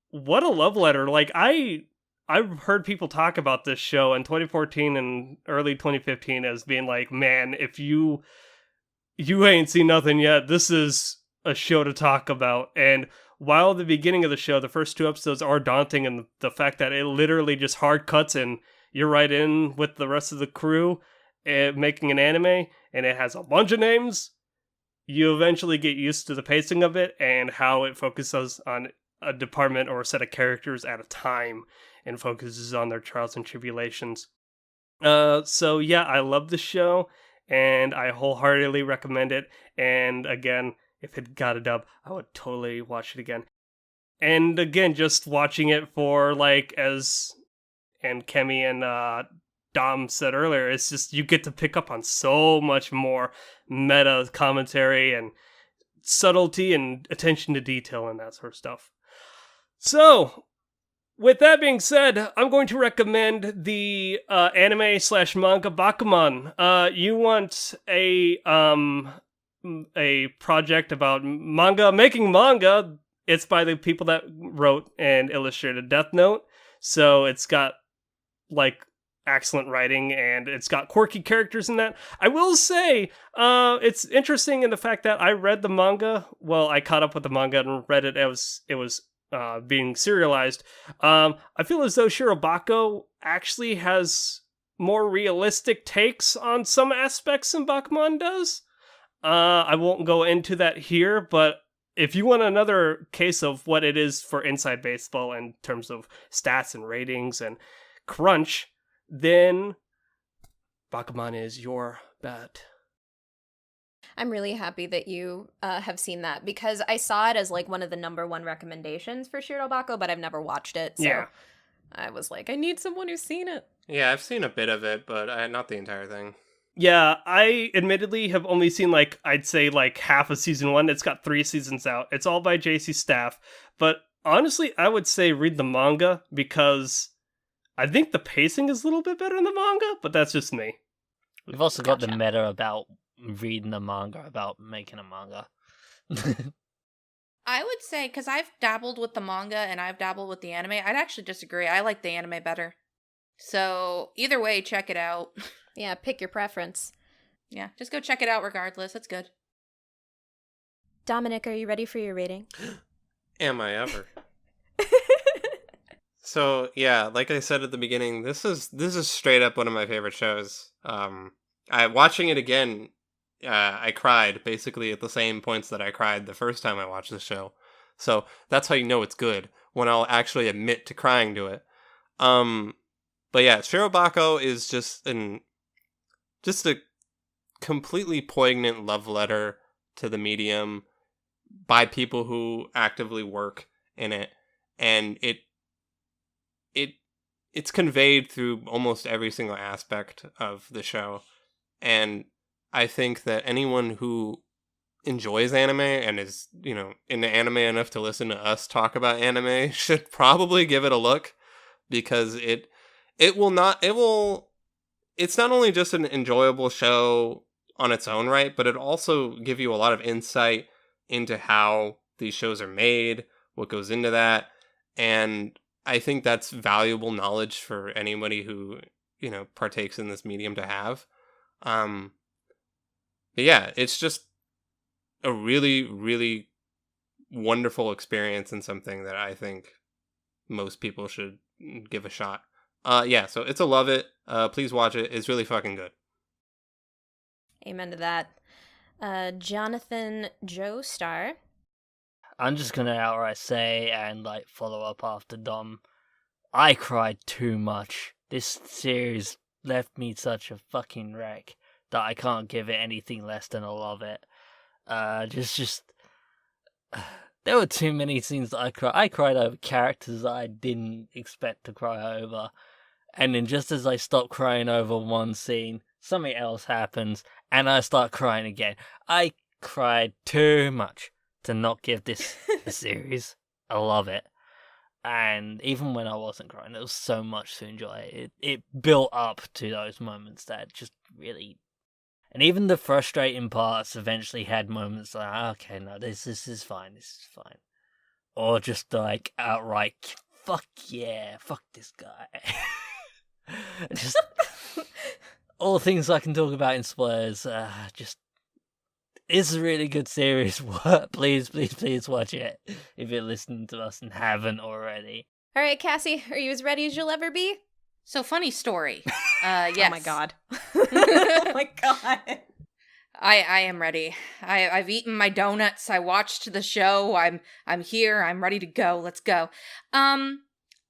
S3: what a love letter. Like I've heard people talk about this show in 2014 and early 2015 as being like, man, if you ain't seen nothing yet, this is a show to talk about. And while the beginning of the show, the first 2 episodes are daunting, and the fact that it literally just hard cuts and you're right in with the rest of the crew making an anime, and it has a bunch of names, you eventually get used to the pacing of it and how it focuses on a department or a set of characters at a time and focuses on their trials and tribulations. So yeah, I love the show and I wholeheartedly recommend it. And again, if it got a dub, I would totally watch it again. And again, just watching it for like, and Cami and Dom said earlier, it's just you get to pick up on so much more meta commentary and subtlety and attention to detail and that sort of stuff. So, with that being said, I'm going to recommend the anime/manga Bakuman. You want a project about making manga. It's by the people that wrote and illustrated Death Note, so it's got like excellent writing and it's got quirky characters in that. I will say, it's interesting in the fact that I read the manga. Well, I caught up with the manga and read it as it was being serialized. I feel as though Shirobako actually has more realistic takes on some aspects than Bakuman does. I won't go into that here, but if you want another case of what it is for Inside Baseball in terms of stats and ratings and crunch, then Bakuman is your bet.
S5: I'm really happy that you have seen that, because I saw it as like one of the number 1 recommendations for Shirobako, but I've never watched it. So yeah. I was like, I need someone who's seen it.
S4: Yeah, I've seen a bit of it, but not the entire thing.
S3: Yeah, I admittedly have only seen like, I'd say like half of season 1. It's got 3 seasons out. It's all by JC Staff. But honestly, I would say read the manga, because I think the pacing is a little bit better in the manga, but that's just me.
S2: We've also got the meta about reading the manga, about making a manga.
S1: I would say, because I've dabbled with the manga and I've dabbled with the anime, I'd actually disagree. I like the anime better. So either way, check it out.
S5: Yeah, pick your preference.
S1: Yeah, just go check it out regardless. It's good.
S5: Dominic, are you ready for your rating?
S4: Am I ever? So yeah, like I said at the beginning, this is straight up one of my favorite shows. Watching it again, I cried basically at the same points that I cried the first time I watched the show. So that's how you know it's good, when I'll actually admit to crying to it. But yeah, Shirobako is just a completely poignant love letter to the medium by people who actively work in it, and it's conveyed through almost every single aspect of the show. And I think that anyone who enjoys anime and is, into anime enough to listen to us talk about anime should probably give it a look, because it's not only just an enjoyable show on its own right, but it also give you a lot of insight into how these shows are made, what goes into that, and I think that's valuable knowledge for anybody who, partakes in this medium to have. But yeah, it's just a really, really wonderful experience and something that I think most people should give a shot. Yeah, so it's a love it. Please watch it. It's really fucking good.
S5: Amen to that. Jonathan Joestar.
S2: I'm just gonna outright say and follow up after Dom. I cried too much. This series left me such a fucking wreck that I can't give it anything less than a love it. There were too many scenes that I cried. I cried over characters that I didn't expect to cry over. And then just as I stop crying over one scene, something else happens, and I start crying again. I cried too much to not give this a series. I love it. And even when I wasn't crying, there was so much to enjoy. It built up to those moments that just really... And even the frustrating parts eventually had moments like, okay, no, this is fine, this is fine. Or just outright, fuck yeah, fuck this guy. Just all things I can talk about in spoilers. It's a really good series. Please watch it if you're listening to us and haven't already.
S5: All right, Cassie, are you as ready as you'll ever be?
S1: So, funny story. Yes.
S5: Oh my god. Oh my god.
S1: I am ready. I've eaten my donuts. I watched the show. I'm here. I'm ready to go. Let's go.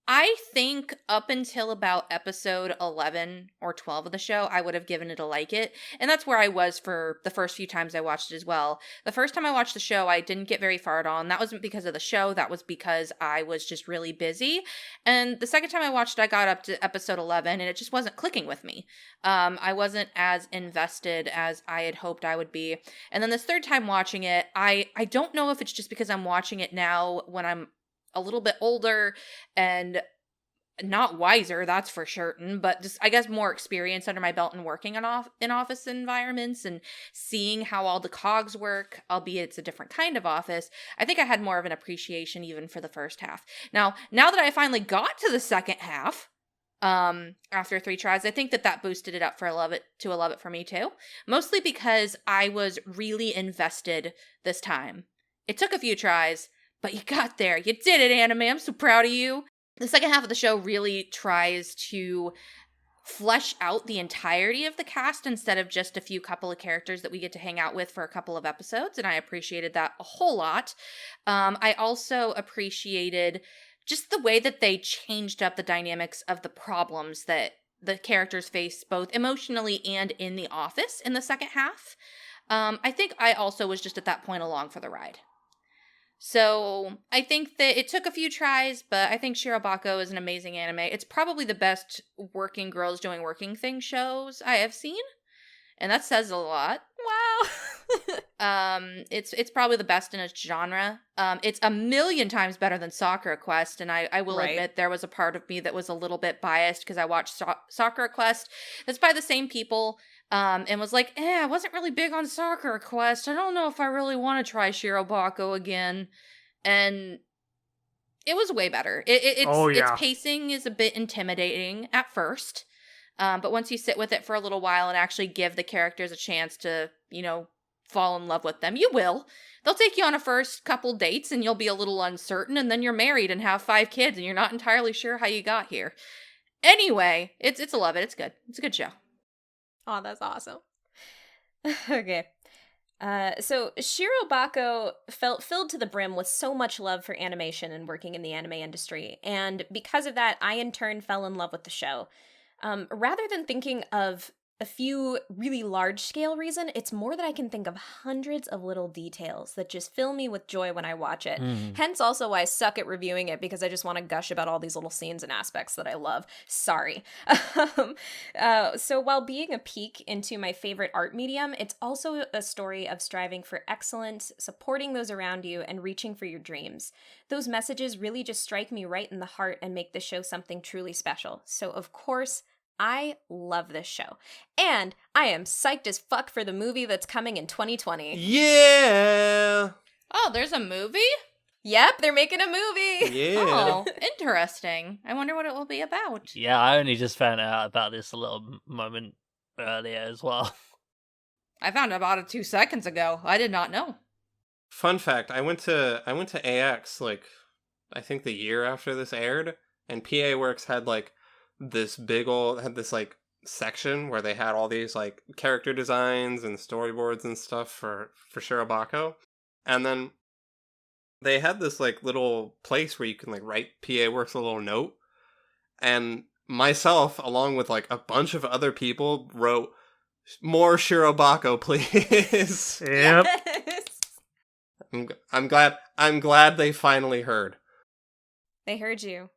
S1: I think up until about episode 11 or 12 of the show, I would have given it a like it. And that's where I was for the first few times I watched it as well. The first time I watched the show, I didn't get very far at all. And that wasn't because of the show. That was because I was just really busy. And the second time I watched it, I got up to episode 11 and it just wasn't clicking with me. I wasn't as invested as I had hoped I would be. And then this third time watching it, I don't know if it's just because I'm watching it now when I'm a little bit older and not wiser, that's for certain, but just, I guess, more experience under my belt in working in office environments and seeing how all the cogs work, albeit it's a different kind of office. I think I had more of an appreciation even for the first half. Now that I finally got to the second half, after 3 tries, I think that boosted it up for a love it for me too. Mostly because I was really invested this time. It took a few tries, but you got there. You did it, anime. I'm so proud of you. The second half of the show really tries to flesh out the entirety of the cast instead of just a few couple of characters that we get to hang out with for a couple of episodes, and I appreciated that a whole lot. I also appreciated just the way that they changed up the dynamics of the problems that the characters face both emotionally and in the office in the second half. I think I also was just at that point along for the ride. So I think that it took a few tries, but I think Shirobako is an amazing anime. It's probably the best working girls doing working things shows I have seen, and that says a lot.
S5: Wow.
S1: It's probably the best in its genre. It's a million times better than Sakura Quest, and I will admit there was a part of me that was a little bit biased because I watched Sakura Quest. It's by the same people. And was like, I wasn't really big on Sakura Quest. I don't know if I really want to try Shirobako again. And it was way better. Its pacing is a bit intimidating at first. But once you sit with it for a little while and actually give the characters a chance to, fall in love with them, you will. They'll take you on a first couple dates and you'll be a little uncertain, and then you're married and have 5 kids and you're not entirely sure how you got here. Anyway, it's a love it. It's good. It's a good show.
S5: Oh, that's awesome. Okay. So Shirobako felt filled to the brim with so much love for animation and working in the anime industry. And because of that, I in turn fell in love with the show. Rather than thinking of a few really large-scale reasons, it's more that I can think of hundreds of little details that just fill me with joy when I watch it. Hence also why I suck at reviewing it, because I just want to gush about all these little scenes and aspects that I love. Sorry. So while being a peek into my favorite art medium, it's also a story of striving for excellence, supporting those around you, and reaching for your dreams. Those messages really just strike me right in the heart and make the show something truly special. So of course, I love this show. And I am psyched as fuck for the movie that's coming in 2020.
S4: Yeah.
S1: Oh, there's a movie?
S5: Yep, they're making a movie.
S4: Yeah.
S1: Oh, interesting. I wonder what it will be about.
S2: Yeah, I only just found out about this a little moment earlier as well.
S1: I found out about it 2 seconds ago. I did not know.
S4: Fun fact, I went to AX like I think the year after this aired, and PA Works had like this like section where they had all these like character designs and storyboards and stuff for Shirobako. And then they had this like little place where you can like write PA Works a little note. And myself, along with like a bunch of other people, wrote more Shirobako, please.
S3: Yep.
S5: Yes.
S4: I'm glad they finally heard.
S5: They heard you.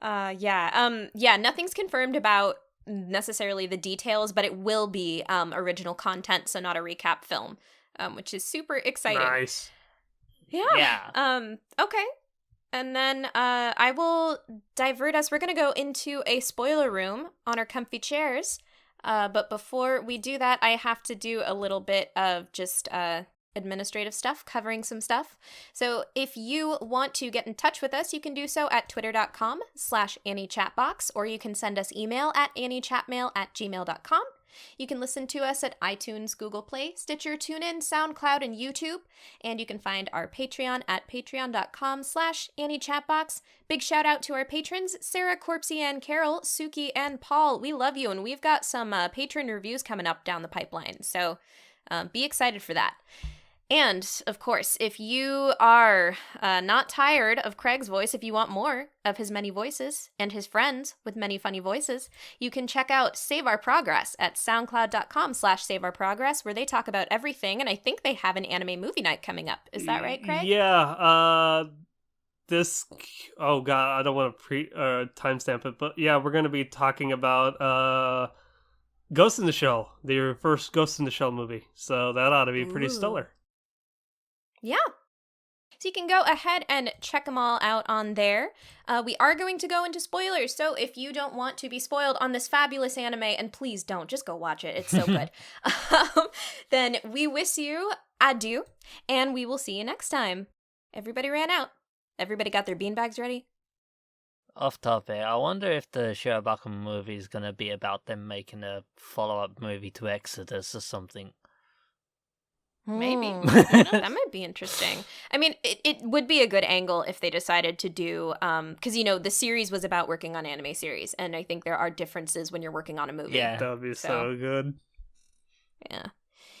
S5: Yeah, nothing's confirmed about necessarily the details, but it will be original content, so not a recap film, which is super exciting.
S3: Nice.
S5: Yeah. Okay. And then I will divert us. We're going to go into a spoiler room on our comfy chairs. But before we do that, I have to do a little bit of just administrative stuff, covering some stuff. So if you want to get in touch with us, you can do so at twitter.com/AnnieChatbox, or you can send us email at anniechatmail@gmail.com. You can listen to us at iTunes, Google Play, Stitcher, TuneIn, SoundCloud, and YouTube. And you can find our Patreon at patreon.com/AnnieChatbox. Big shout out to our patrons, Sarah, CorpsyAnn, Carol, Suki, and Paul. We love you, and we've got some patron reviews coming up down the pipeline. So be excited for that. And, of course, if you are not tired of Craig's voice, if you want more of his many voices and his friends with many funny voices, you can check out Save Our Progress at soundcloud.com/saveourprogress, where they talk about everything, and I think they have an anime movie night coming up. Is that right, Craig?
S3: Yeah, oh god, I don't want to timestamp it, but yeah, we're going to be talking about Ghost in the Shell, their first Ghost in the Shell movie, so that ought to be pretty stellar.
S5: Yeah. So you can go ahead and check them all out on there. We are going to go into spoilers, so if you don't want to be spoiled on this fabulous anime, and please don't, just go watch it, it's so good, then we wish you adieu, and we will see you next time. Everybody ran out. Everybody got their beanbags ready?
S2: Off topic, I wonder if the Shirobako movie is going to be about them making a follow-up movie to Exodus or something.
S1: Maybe.
S5: That might be interesting. I mean, it would be a good angle if they decided to do, because, the series was about working on anime series, and I think there are differences when you're working on a movie.
S2: Yeah.
S3: That would be so good.
S5: Yeah.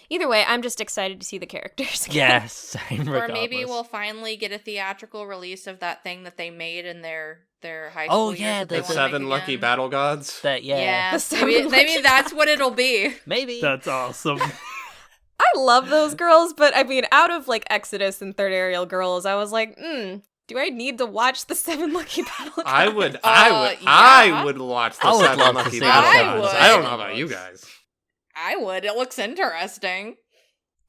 S5: Either way, I'm just excited to see the characters again.
S2: Yeah, same
S1: Or
S2: regardless.
S1: maybe we'll finally get a theatrical release of that thing that they made in their high school years.
S2: yeah,
S1: that they
S2: the
S1: wanna
S4: 7
S1: make
S4: lucky
S1: again.
S4: battle gods.
S2: That, yeah.
S5: The seven
S1: Maybe
S5: lucky
S1: that's what it'll be.
S2: Maybe.
S3: That's awesome.
S5: I love those girls, but I mean, out of like Exodus and Third Aerial Girls, I was like, do I need to watch the 7 Lucky Battle Gods?
S4: I would watch the
S2: I would
S4: 7
S2: love to
S4: lucky
S2: see
S4: battle
S1: that.
S4: gods.
S1: I
S4: I don't
S1: would.
S4: know about you guys.
S1: I would. It looks interesting.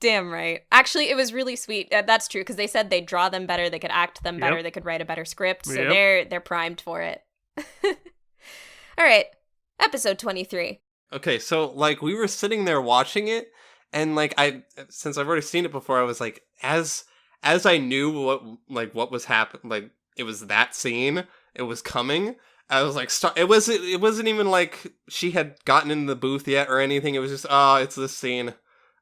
S5: Damn right. Actually, it was really sweet. That's true, because they said they'd draw them better, they could act them better,
S3: Yep.
S5: they could write a better script, so
S3: Yep.
S5: they're primed for it. All right, episode 23.
S4: Okay, so like we were sitting there watching it, and like since I've already seen it before, I was like, as I knew what was happening, like it was that scene, it was coming. I was like, it wasn't even like she had gotten in the booth yet or anything. It was just, it's this scene.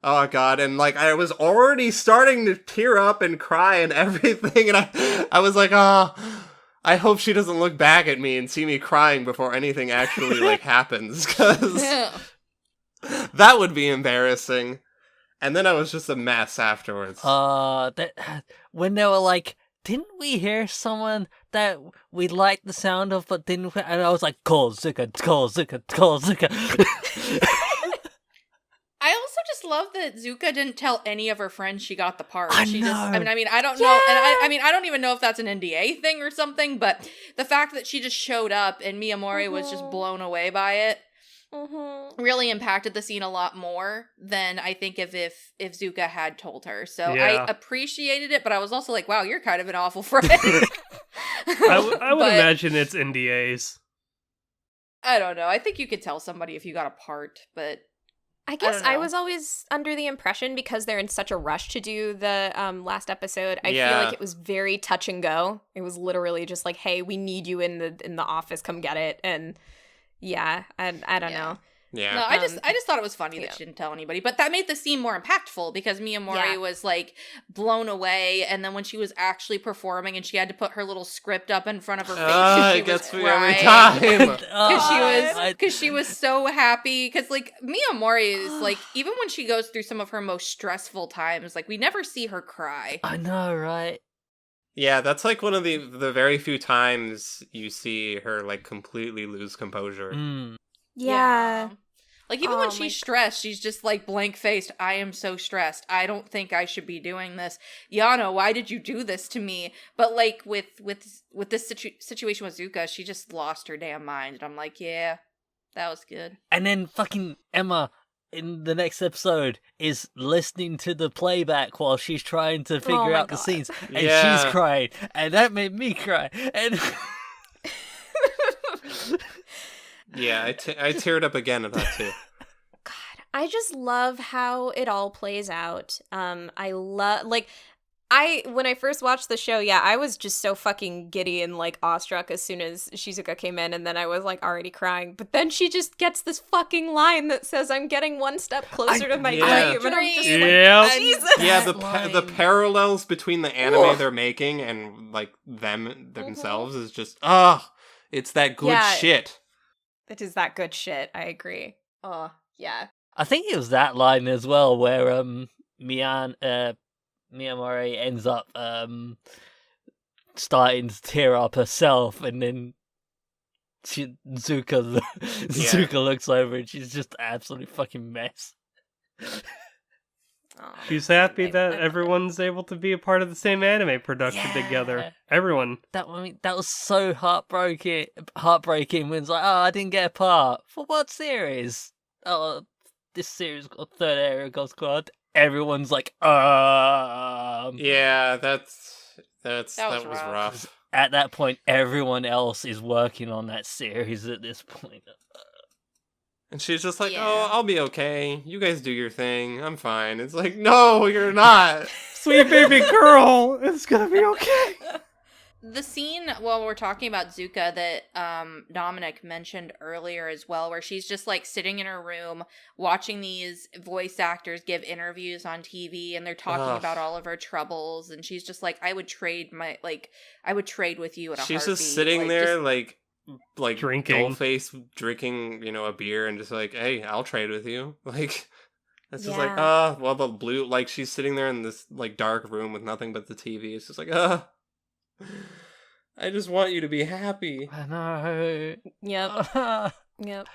S4: Oh god, and like I was already starting to tear up and cry and everything, and I was like, I hope she doesn't look back at me and see me crying before anything actually like happens, because that would be embarrassing. And then I was just a mess afterwards.
S2: When they were like, didn't we hear someone that we liked the sound of, but didn't we? And I was like, Zuka.
S1: I also just love that Zuka didn't tell any of her friends she got the part.
S2: I
S1: She
S2: know.
S1: just, I mean, I don't know, and I don't even know if that's an NDA thing or something, but the fact that she just showed up and Miyamori was just blown away by it really impacted the scene a lot more than I think if Zuka had told her. So
S3: Yeah.
S1: I appreciated it, but I was also like, wow, you're kind of an awful friend.
S3: I would
S1: But-
S3: imagine it's NDAs.
S1: I don't know. I think you could tell somebody if you got a part, but
S5: I guess
S1: don't
S5: I
S1: know.
S5: was always under the impression, because they're in such a rush to do the last episode, I feel
S4: Yeah.
S5: like it was very touch and go. It was literally just like, hey, we need you in the office, come get it. And yeah, I don't
S1: Yeah.
S5: know.
S4: Yeah.
S1: No, I just thought it was funny
S5: yeah.
S1: that she didn't tell anybody, but that made the scene more impactful because Miyamori
S5: Yeah.
S1: was like blown away, and then when she was actually performing and she had to put her little script up in front of her face, 'cause she
S4: It
S1: was
S4: gets me every
S1: crying.
S4: time.
S1: Because she was so happy. Because like Miyamori is like, even when she goes through some of her most stressful times, like we never see her cry.
S2: I know, right?
S4: Yeah, that's like one of the very few times you see her like completely lose composure.
S2: Mm.
S5: Yeah.
S1: Like even
S5: Oh
S1: when
S5: my
S1: she's stressed, she's just like blank faced. I am so stressed. I don't think I should be doing this. Yano, why did you do this to me? But like with this situation with Zuka, she just lost her damn mind. And I'm like, yeah, that was good.
S2: And then fucking Emma in the next episode is listening to the playback while she's trying to figure
S5: my
S2: out the
S5: God.
S2: scenes, and
S4: Yeah.
S2: she's crying, and that made me cry. And
S4: Yeah, I teared up again at that too.
S5: God, I just love how it all plays out. I love, like, when I first watched the show, yeah, I was just so fucking giddy and like awestruck as soon as Shizuka came in, and then I was like already crying. But then she just gets this fucking line that says, "I'm getting one step closer to my
S4: Yeah.
S5: dream," and I'm just
S3: Yeah.
S5: like, Jesus.
S4: Yeah, the
S2: Line.
S4: parallels between the anime
S5: Ugh.
S4: they're making and like them themselves
S1: Mm-hmm.
S4: is just it's that good
S5: Yeah.
S4: shit.
S5: It is that good shit. I agree. Oh, yeah.
S2: I think it was that line as well where Miyamori ends up starting to tear up herself, and then Zuka looks over and she's just an absolute fucking mess.
S5: Oh,
S3: She's happy
S5: I
S3: that
S5: love
S3: everyone's able to be a part of the same anime production
S2: Yeah.
S3: together. Everyone.
S2: That was so heartbreaking when it's like, oh, I didn't get a part. For what series? Oh, this series got Third Area Gold Squad. Everyone's like,
S4: Yeah, that
S1: was
S4: was
S1: rough.
S4: rough.
S2: At that point, everyone else is working on that series at this point.
S4: And she's just like,
S1: Yeah.
S4: "Oh, I'll be okay. You guys do your thing. I'm fine." It's like, "No, you're not."
S3: Sweet baby girl, it's gonna be okay.
S1: The scene while we're talking about Zuka that Dominic mentioned earlier as well, where she's just like sitting in her room watching these voice actors give interviews on TV, and they're talking
S4: Ugh.
S1: about all of her troubles, and she's just like, I would trade with you in a
S4: She's
S1: heartbeat.
S4: just sitting
S1: Like,
S4: there
S1: just-
S4: like
S3: Drinking.
S4: dull-faced drinking, a beer, and just like, "Hey, I'll trade with you." Like it's just like,
S5: Yeah.
S4: well, the blue, like she's sitting there in this like dark room with nothing but the TV. It's just like, I just want you to be happy.
S2: I know.
S5: Yep. Yep.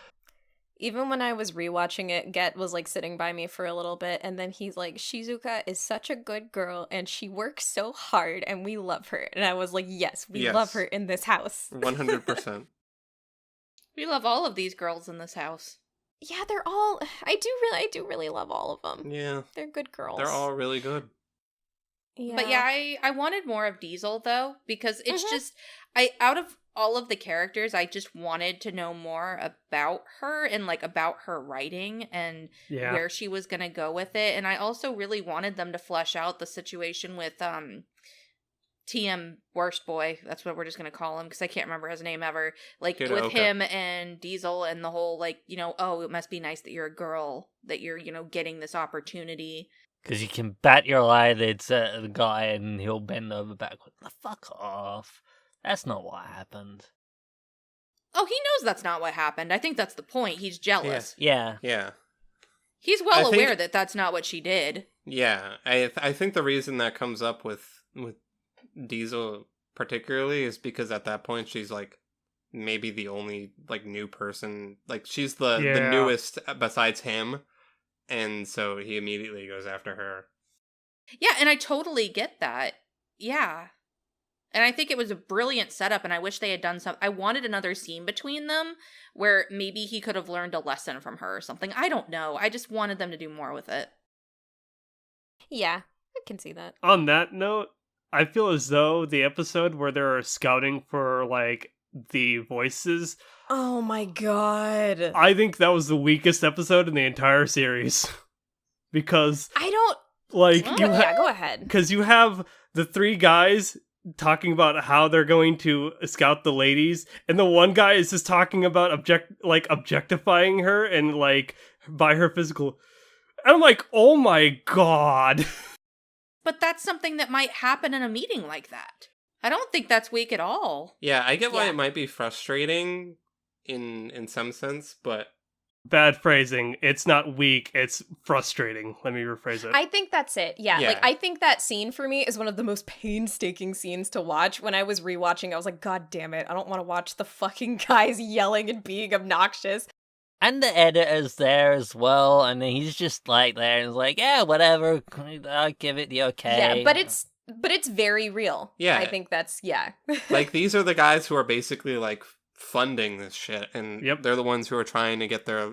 S5: Even when I was rewatching it, Get was like sitting by me for a little bit, and then he's like, "Shizuka is such a good girl, and she works so hard, and we love her." And I was like, "Yes, we love
S4: Yes.
S5: her in this house."
S4: 100%.
S1: we love all of these girls in this house.
S5: Yeah, they're all. I do really love all of them.
S4: Yeah,
S5: They're good girls.
S4: they're all really good.
S1: But yeah, I wanted more of Diesel though, because it's
S5: Mhm.
S1: just out of all of the characters, I just wanted to know more about her and like about her writing and
S3: Yeah.
S1: where she was gonna go with it. And I also really wanted them to flesh out the situation with TM Worst Boy. That's what we're just gonna call him because I can't remember his name ever. Like with
S4: Shirobako.
S1: him and Diesel and the whole like, oh, it must be nice that you're a girl, that you're, getting this opportunity.
S2: Because you can bat your eyelids at the guy and he'll bend over backwards. Fuck off. That's not what happened.
S1: Oh, he knows that's not what happened. I think that's the point. He's jealous.
S2: Yeah.
S4: Yeah.
S1: He's well
S4: I think-
S1: aware that that's not what she did.
S4: Yeah, I think the reason that comes up with Diesel particularly is because at that point she's like maybe the only like new person, like she's the
S3: Yeah.
S4: newest besides him, and so he immediately goes after her.
S1: Yeah, and I totally get that. Yeah. And I think it was a brilliant setup, and I wish they had done some. I wanted another scene between them where maybe he could have learned a lesson from her or something. I don't know. I just wanted them to do more with it.
S5: Yeah, I can see that.
S3: On that note, I feel as though the episode where they're scouting for like the voices.
S5: Oh my god.
S3: I think that was the weakest episode in the entire series. Because,
S5: I don't...
S3: like,
S5: yeah, go ahead.
S3: because you have the three guys talking about how they're going to scout the ladies, and the one guy is just talking about objectifying her and like by her physical. And I'm like, oh my god.
S1: But that's something that might happen in a meeting like that. I don't think that's weak at all.
S4: Yeah, I get why
S5: Yeah.
S4: it might be frustrating in some sense, but
S3: Bad phrasing. It's not weak, it's frustrating. Let me rephrase it.
S5: I think that's it. Yeah.
S4: Yeah.
S5: Like, I think that scene for me is one of the most painstaking scenes to watch. When I was rewatching, I was like, God damn it. I don't want to watch the fucking guys yelling and being obnoxious.
S2: And the editor's there as well, and he's just like there and is like, yeah, whatever, I'll give it the okay.
S5: Yeah, but it's very real.
S4: Yeah.
S5: I think that's, yeah.
S4: like these are the guys who are basically like funding this shit, and
S3: Yep.
S4: they're the ones who are trying to get their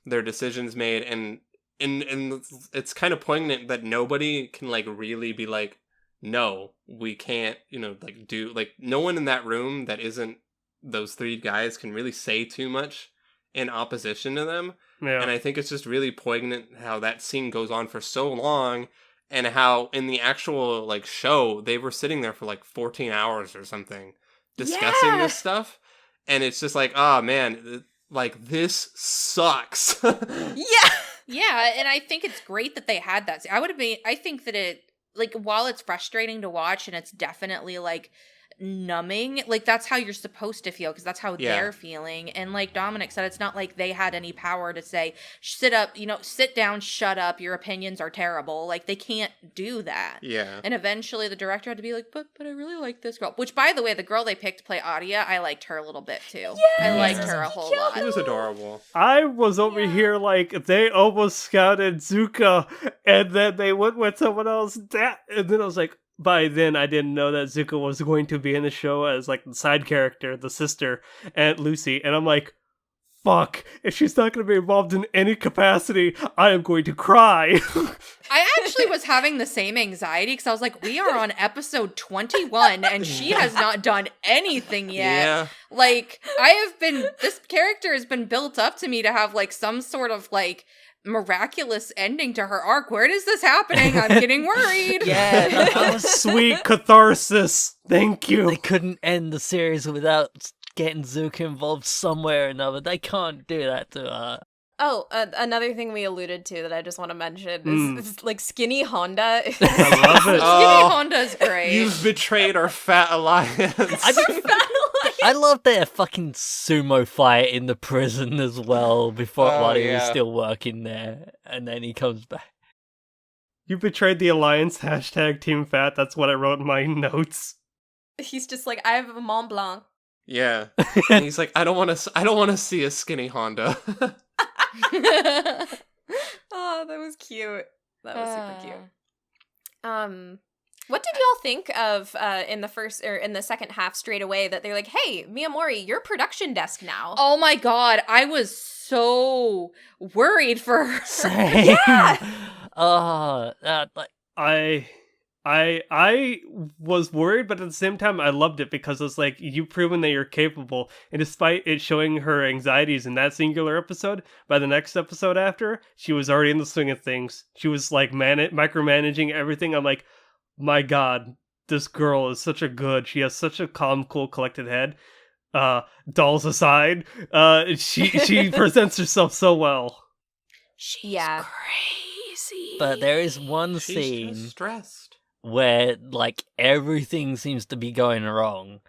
S4: their decisions made, and it's kind of poignant that nobody can like really be like, no, we can't, like do, like no one in that room that isn't those three guys can really say too much in opposition to them.
S3: Yeah.
S4: And I think it's just really poignant how that scene goes on for so long, and how in the actual like show they were sitting there for like 14 hours or something discussing
S5: Yeah.
S4: this stuff, and it's just like, oh man, like this sucks.
S5: Yeah.
S1: Yeah, and I think it's great that they had that. I think that it, like, while it's frustrating to watch and it's definitely, like, numbing, like, that's how you're supposed to feel, because that's how
S4: Yeah.
S1: they're feeling. And like Dominic said, it's not like they had any power to say, sit down, shut up, your opinions are terrible. Like, they can't do that.
S4: Yeah.
S1: And eventually the director had to be like, but I really like this girl. Which, by the way, the girl they picked to play Adia, I liked her a little bit too. I liked her a whole
S4: It
S1: lot.
S4: was adorable.
S3: I was over here like, they almost scouted Zuka, and then they went with someone else. And then I was like, by then I didn't know that Zuka was going to be in the show as like the side character, the sister, Aunt Lucy. And I'm like, fuck, if she's not going to be involved in any capacity, I am going to cry.
S1: I actually was having the same anxiety because I was like, we are on episode 21 and she has not done anything yet.
S4: Yeah.
S1: Like, this character has been built up to me to have like some sort of like miraculous ending to her arc. Where is this happening? I'm getting worried.
S2: Yeah, that was
S3: Sweet catharsis. Thank you.
S2: They couldn't end the series without getting Zuka involved somewhere or another. They can't do that to her.
S5: Oh, another thing we alluded to that I just want to mention is like Skinny Honda.
S3: I love it.
S4: Oh,
S1: Skinny Honda's great.
S4: You've betrayed our fat alliance.
S2: I love their fucking sumo fight in the prison as well while he was still working there, and then he comes back.
S3: You betrayed the alliance. # Team Fat. That's what I wrote in my notes.
S5: He's just like, I have a Mont Blanc.
S4: Yeah. And he's like, I don't want to see a skinny Honda.
S5: Oh, that was cute. That was super cute. What did y'all think of in the second half straight away that they're like, hey, Miyamori, you're production desk now?
S1: Oh my god, I was so worried for her.
S2: Same.
S5: Yeah!
S3: I was worried, but at the same time, I loved it because it's like, you've proven that you're capable. And despite it showing her anxieties in that singular episode, by the next episode after, she was already in the swing of things. She was like micromanaging everything. I'm like, my god, this girl is she has such a calm, cool, collected head. Dolls aside, she presents herself so well.
S1: She's
S5: Yeah.
S1: crazy.
S2: But there is one
S4: She's
S2: scene
S4: just stressed.
S2: where like everything seems to be going wrong,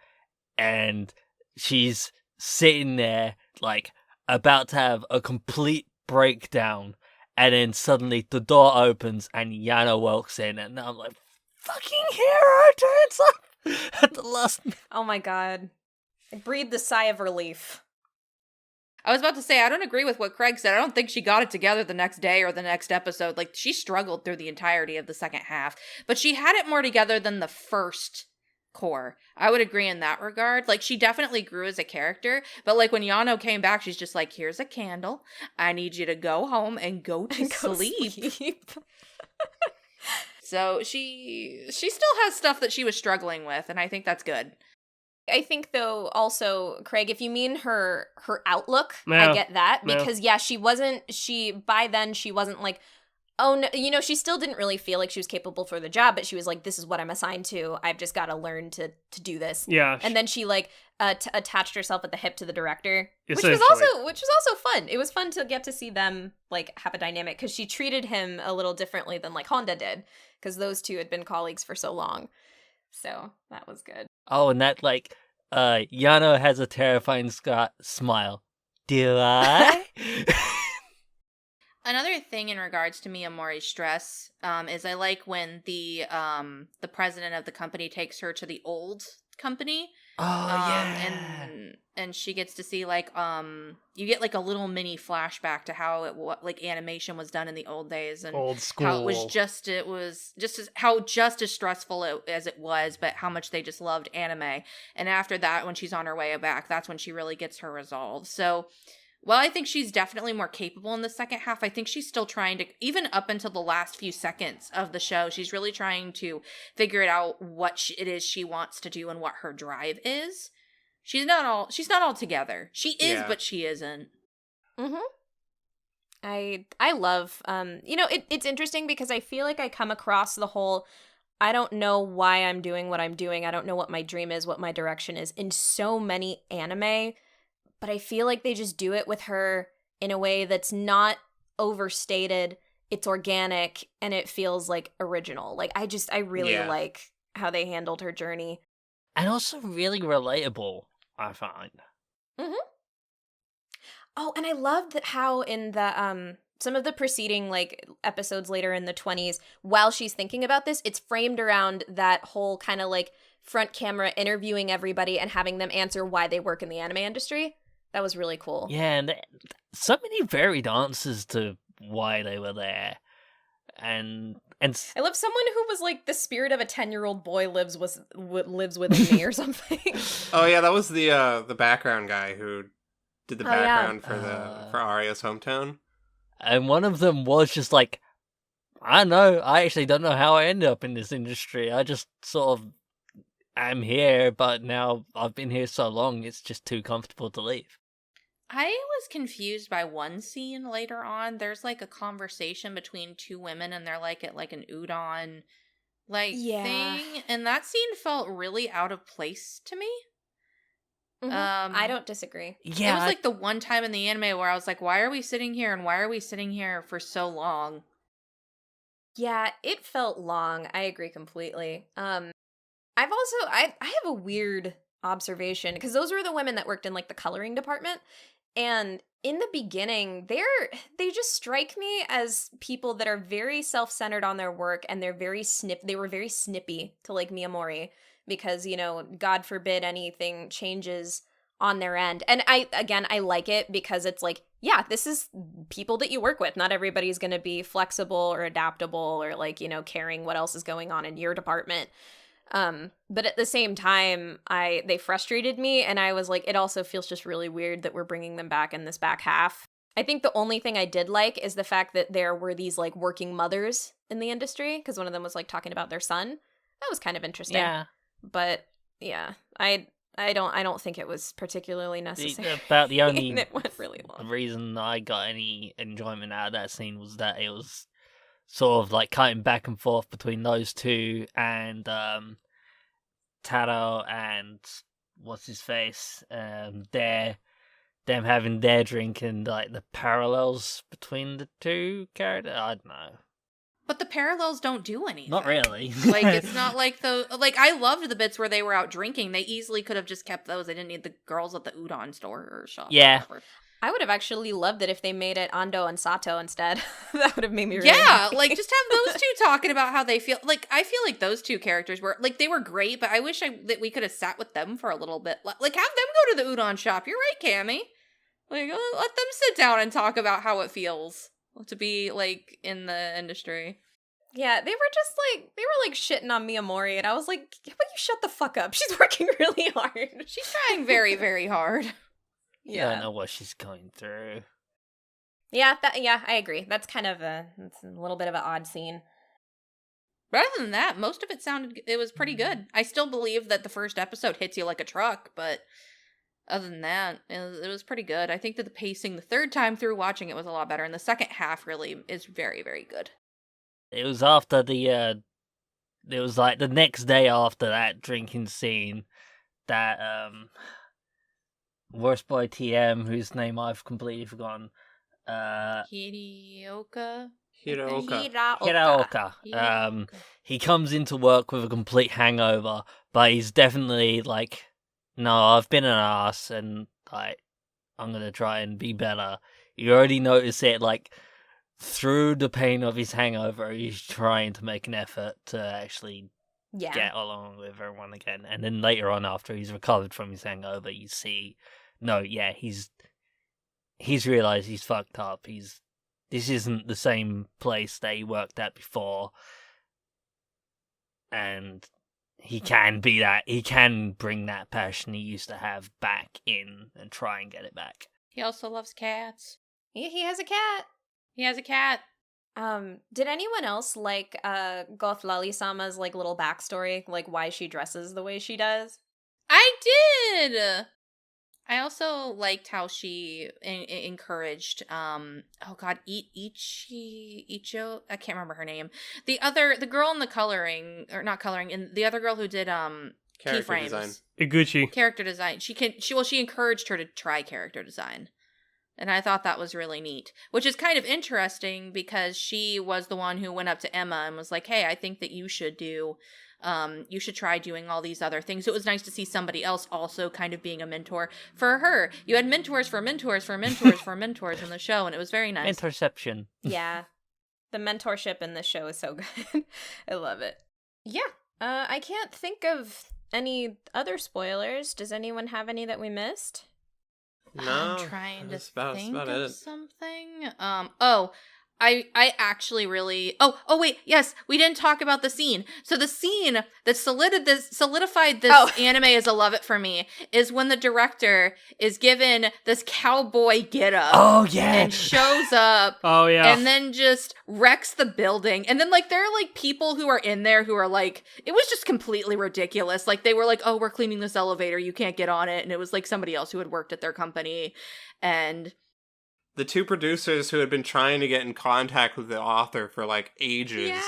S2: and she's sitting there like about to have a complete breakdown, and then suddenly the door opens and Yana walks in, and I'm like, fucking hero turns up at the last minute.
S5: Oh my god. I breathed a sigh of relief.
S1: I was about to say, I don't agree with what Craig said. I don't think she got it together the next day or the next episode. Like, she struggled through the entirety of the second half. But she had it more together than the first core. I would agree in that regard. Like, she definitely grew as a character. But, like, when Yano came back, she's just like, here's a candle. I need you to go home and go to sleep. So she still has stuff that she was struggling with, and I think that's good.
S5: I think, though, also, Craig, if you mean her outlook,
S3: Yeah.
S5: I get that.
S3: Yeah.
S5: Because, by then, she wasn't like, oh, no, she still didn't really feel like she was capable for the job, but she was like, this is what I'm assigned to. I've just got to learn to do this.
S3: Yeah.
S5: And then she, like, attached herself at the hip to the director, which was
S3: Essentially.
S5: also fun. It was fun to get to see them, like, have a dynamic, because she treated him a little differently than, like, Honda did, because those two had been colleagues for so long. So that was good.
S2: Oh, and that, like, Yano has a terrifying smile. Do I?
S1: Another thing in regards to Miyamori's stress is I like when the president of the company takes her to the old company.
S2: Oh, yeah.
S1: And she gets to see, like, you get, like, a little mini flashback to how animation was done in the old days, and
S3: Old school.
S1: how it was just as stressful as it was, but how much they just loved anime. And after that, when she's on her way back, that's when she really gets her resolve. So, well, I think she's definitely more capable in the second half. I think she's still trying to, even up until the last few seconds of the show, she's really trying to figure it out what it is she wants to do and what her drive is. She's not all together. She is,
S4: Yeah.
S1: but she isn't.
S5: Mm-hmm. I love, it's interesting because I feel like I come across the whole, I don't know why I'm doing what I'm doing. I don't know what my dream is, what my direction is in so many anime. But I feel like they just do it with her in a way that's not overstated. It's organic and it feels like original. Like I really like how they handled her journey.
S2: And also really relatable, I find.
S5: Mm-hmm. Oh, and I loved that how in the some of the preceding like episodes later in the 20s, while she's thinking about this, it's framed around that whole kind of like front camera interviewing everybody and having them answer why they work in the anime industry. That was really cool.
S2: Yeah, and so many varied answers to why they were there. And
S5: I love someone who was like, the spirit of a 10-year-old boy lives within me or something.
S4: Oh yeah, that was the background guy who did the background
S2: yeah.
S4: for Arya's hometown.
S2: And one of them was just like, I don't know, I actually don't know how I ended up in this industry. I just sort of am here, but now I've been here so long, it's just too comfortable to leave.
S1: I was confused by one scene later on. There's like a conversation between two women and they're like at like an udon thing. And that scene felt really out of place to me.
S5: Mm-hmm. I don't disagree.
S2: Yeah.
S1: It was like the one time in the anime where I was like, why are we sitting here and why are we sitting here for so long?
S5: Yeah, it felt long. I agree completely. I have a weird observation because those were the women that worked in like the coloring department. And in the beginning, they just strike me as people that are very self-centered on their work, and they were very snippy to like Miyamori because, God forbid anything changes on their end. And I like it because it's like, yeah, this is people that you work with. Not everybody's going to be flexible or adaptable or like, caring what else is going on in your department. But at the same time, they frustrated me, and I was like, it also feels just really weird that we're bringing them back in this back half. I think the only thing I did like is the fact that there were these like working mothers in the industry, because one of them was like talking about their son. That was kind of interesting.
S2: Yeah.
S5: But yeah, I don't think it was particularly necessary.
S2: About the only
S5: it went really long.
S2: reason I got any enjoyment out of that scene was that it was sort of like cutting back and forth between those two and Taro and what's his face, them having their drink and like the parallels between the two characters. I don't know.
S1: But the parallels don't do anything.
S2: Not really.
S1: Like, it's not like I loved the bits where they were out drinking. They easily could have just kept those. They didn't need the girls at the udon store or shop.
S2: Yeah.
S1: Or
S5: I would have actually loved it if they made it Ando and Sato instead. That would have made me really
S1: yeah,
S5: happy.
S1: like, just have those two talking about how they feel. Like, I feel like those two characters were, like, they were great, but I wish that we could have sat with them for a little bit. Like, have them go to the udon shop. You're right, Cami. Like, let them sit down and talk about how it feels to be, like, in the industry.
S5: Yeah, they were shitting on Miyamori, and I was like, how about you shut the fuck up? She's working really hard.
S1: She's trying very, very hard.
S2: I don't know what she's going through.
S5: Yeah, I agree. That's kind of it's a little bit of an odd scene.
S1: But other than that, most of it was pretty good. I still believe that the first episode hits you like a truck, but other than that, it was pretty good. I think that the pacing the third time through watching it was a lot better, and the second half really is very, very good.
S2: It was after it was like the next day after that drinking scene that, Worst Boy TM, whose name I've completely forgotten,
S1: Hiraoka.
S2: Hiraoka. He comes into work with a complete hangover, but he's definitely like, no, I've been an ass, and like, I'm gonna try and be better. You already notice it, like, through the pain of his hangover, he's trying to make an effort to actually get along with everyone again. And then later on, after he's recovered from his hangover, you see, no, yeah, he's realized he's fucked up. This isn't the same place that he worked at before. And he can be that. He can bring that passion he used to have back in and try and get it back.
S1: He also loves cats.
S5: He has a cat.
S1: He has a cat.
S5: Did anyone else like Goth Lali-sama's like little backstory, like why she dresses the way she does?
S1: I did. I also liked how she encouraged, Icho, I can't remember her name. The girl in the coloring, or not coloring, and the other girl who did, keyframes.
S4: Design.
S3: Iguchi.
S1: Character design. She encouraged her to try character design. And I thought that was really neat, which is kind of interesting because she was the one who went up to Emma and was like, hey, I think that you should try doing all these other things. So it was nice to see somebody else also kind of being a mentor for her. You had mentors for mentors for mentors for mentors in the show, and it was very nice.
S2: Mentorception.
S5: Yeah. The mentorship in this show is so good. I love it. Yeah. I can't think of any other spoilers. Does anyone have any that we missed?
S4: No,
S1: I'm trying to
S4: about
S1: think of
S4: it.
S1: something. I actually really... Oh, wait, yes, we didn't talk about the scene. So the scene that solidified this anime as a love it for me is when the director is given this cowboy getup.
S2: Oh, yeah.
S1: And shows up.
S3: Oh, yeah.
S1: And then just wrecks the building. And then, like, there are, like, people who are in there who are, like... It was just completely ridiculous. Like, they were like, oh, we're cleaning this elevator. You can't get on it. And it was, like, somebody else who had worked at their company. And...
S4: The two producers who had been trying to get in contact with the author for, like, ages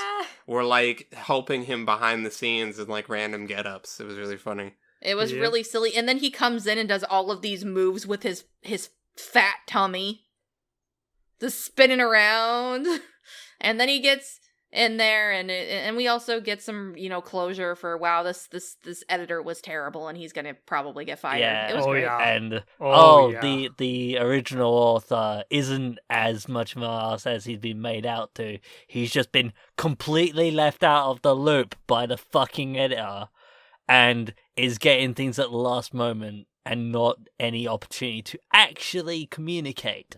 S4: were, like, helping him behind the scenes in, like, random get-ups. It was really funny.
S1: It was really silly. And then he comes in and does all of these moves with his fat tummy. Just spinning around. And then he gets in there and we also get some, closure for, wow, this editor was terrible and he's gonna probably get fired.
S2: Yeah.
S1: It was great.
S3: Yeah.
S2: And
S3: Yeah.
S2: the original author isn't as much of an ass as he's been made out to. He's just been completely left out of the loop by the fucking editor and is getting things at the last moment and not any opportunity to actually communicate.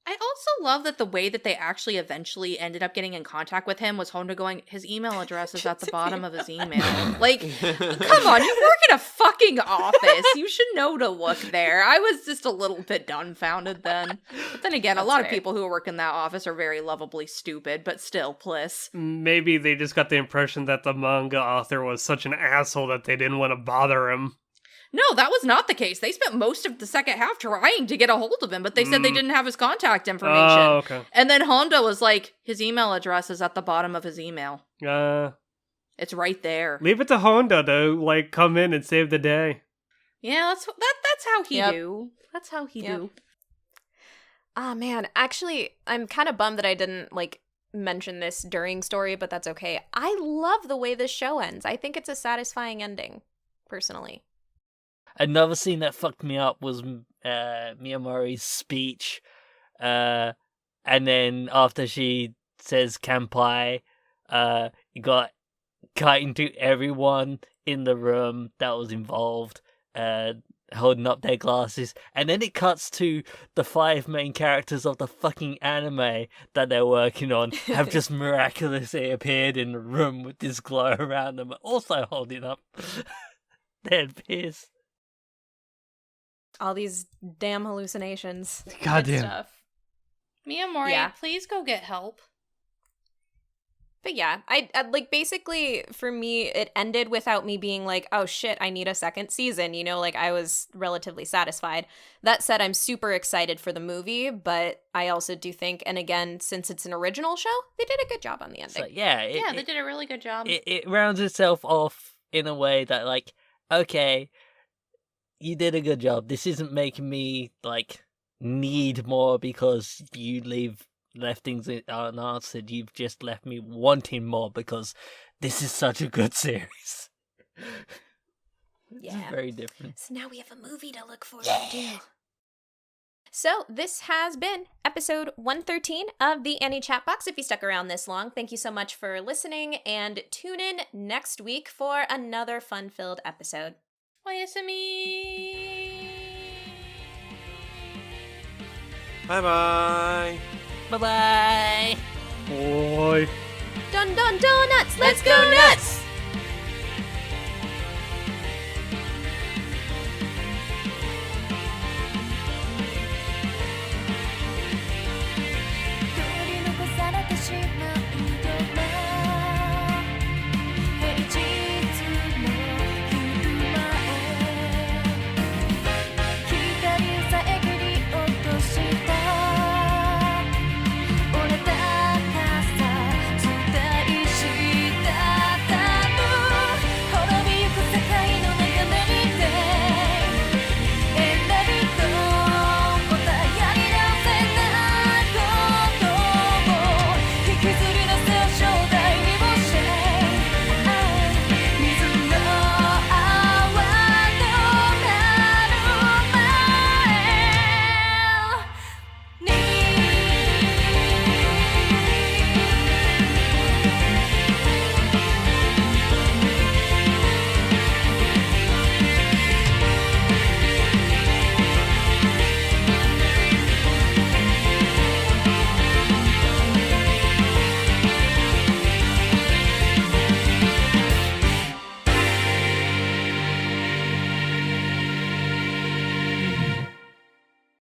S1: I also love that the way that they actually eventually ended up getting in contact with him was Honda going, his email address is at the bottom of his email. Like, come on, you work in a fucking office. You should know to look there. I was just a little bit dumbfounded then. But then again, a lot of people who work in that office are very lovably stupid, but still, bliss.
S3: Maybe they just got the impression that the manga author was such an asshole that they didn't want to bother him.
S1: No, that was not the case. They spent most of the second half trying to get a hold of him, but they said they didn't have his contact information.
S3: Oh, okay.
S1: And then Honda was like, his email address is at the bottom of his email. It's right there.
S3: Leave it to Honda to, like, come in and save the day.
S1: Yeah, that's how he do. That's how he do.
S5: Ah, man. Actually, I'm kind of bummed that I didn't, like, mention this during story, but that's okay. I love the way this show ends. I think it's a satisfying ending, personally.
S2: Another scene that fucked me up was Miyamori's speech. And then after she says Kampai, you got cut into everyone in the room that was involved, holding up their glasses. And then it cuts to the 5 main characters of the fucking anime that they're working on have just miraculously appeared in the room with this glow around them, also holding up their beers.
S5: All these damn hallucinations.
S3: Goddamn.
S5: Stuff.
S1: Miyamori,
S5: Yeah.
S1: please go get help.
S5: But yeah, I like basically for me, it ended without me being like, oh shit, I need a second season. You know, like I was relatively satisfied. That said, I'm super excited for the movie, but I also do think, and again, since it's an original show, they did a good job on the ending.
S2: So yeah,
S1: They did a really good job.
S2: It rounds itself off in a way that like, okay, you did a good job. This isn't making me like need more because you left things unanswered. You've just left me wanting more because this is such a good series.
S5: Yeah.
S2: It's very different.
S5: So now we have a movie to look forward to. So this has been episode 113 of the Annie Chat Box. If you stuck around this long, thank you so much for listening, and tune in next week for another fun-filled episode.
S1: Oyasumi!
S4: Bye-bye.
S2: Bye-bye!
S3: Boy.
S5: Dun dun donuts! Let's go nuts!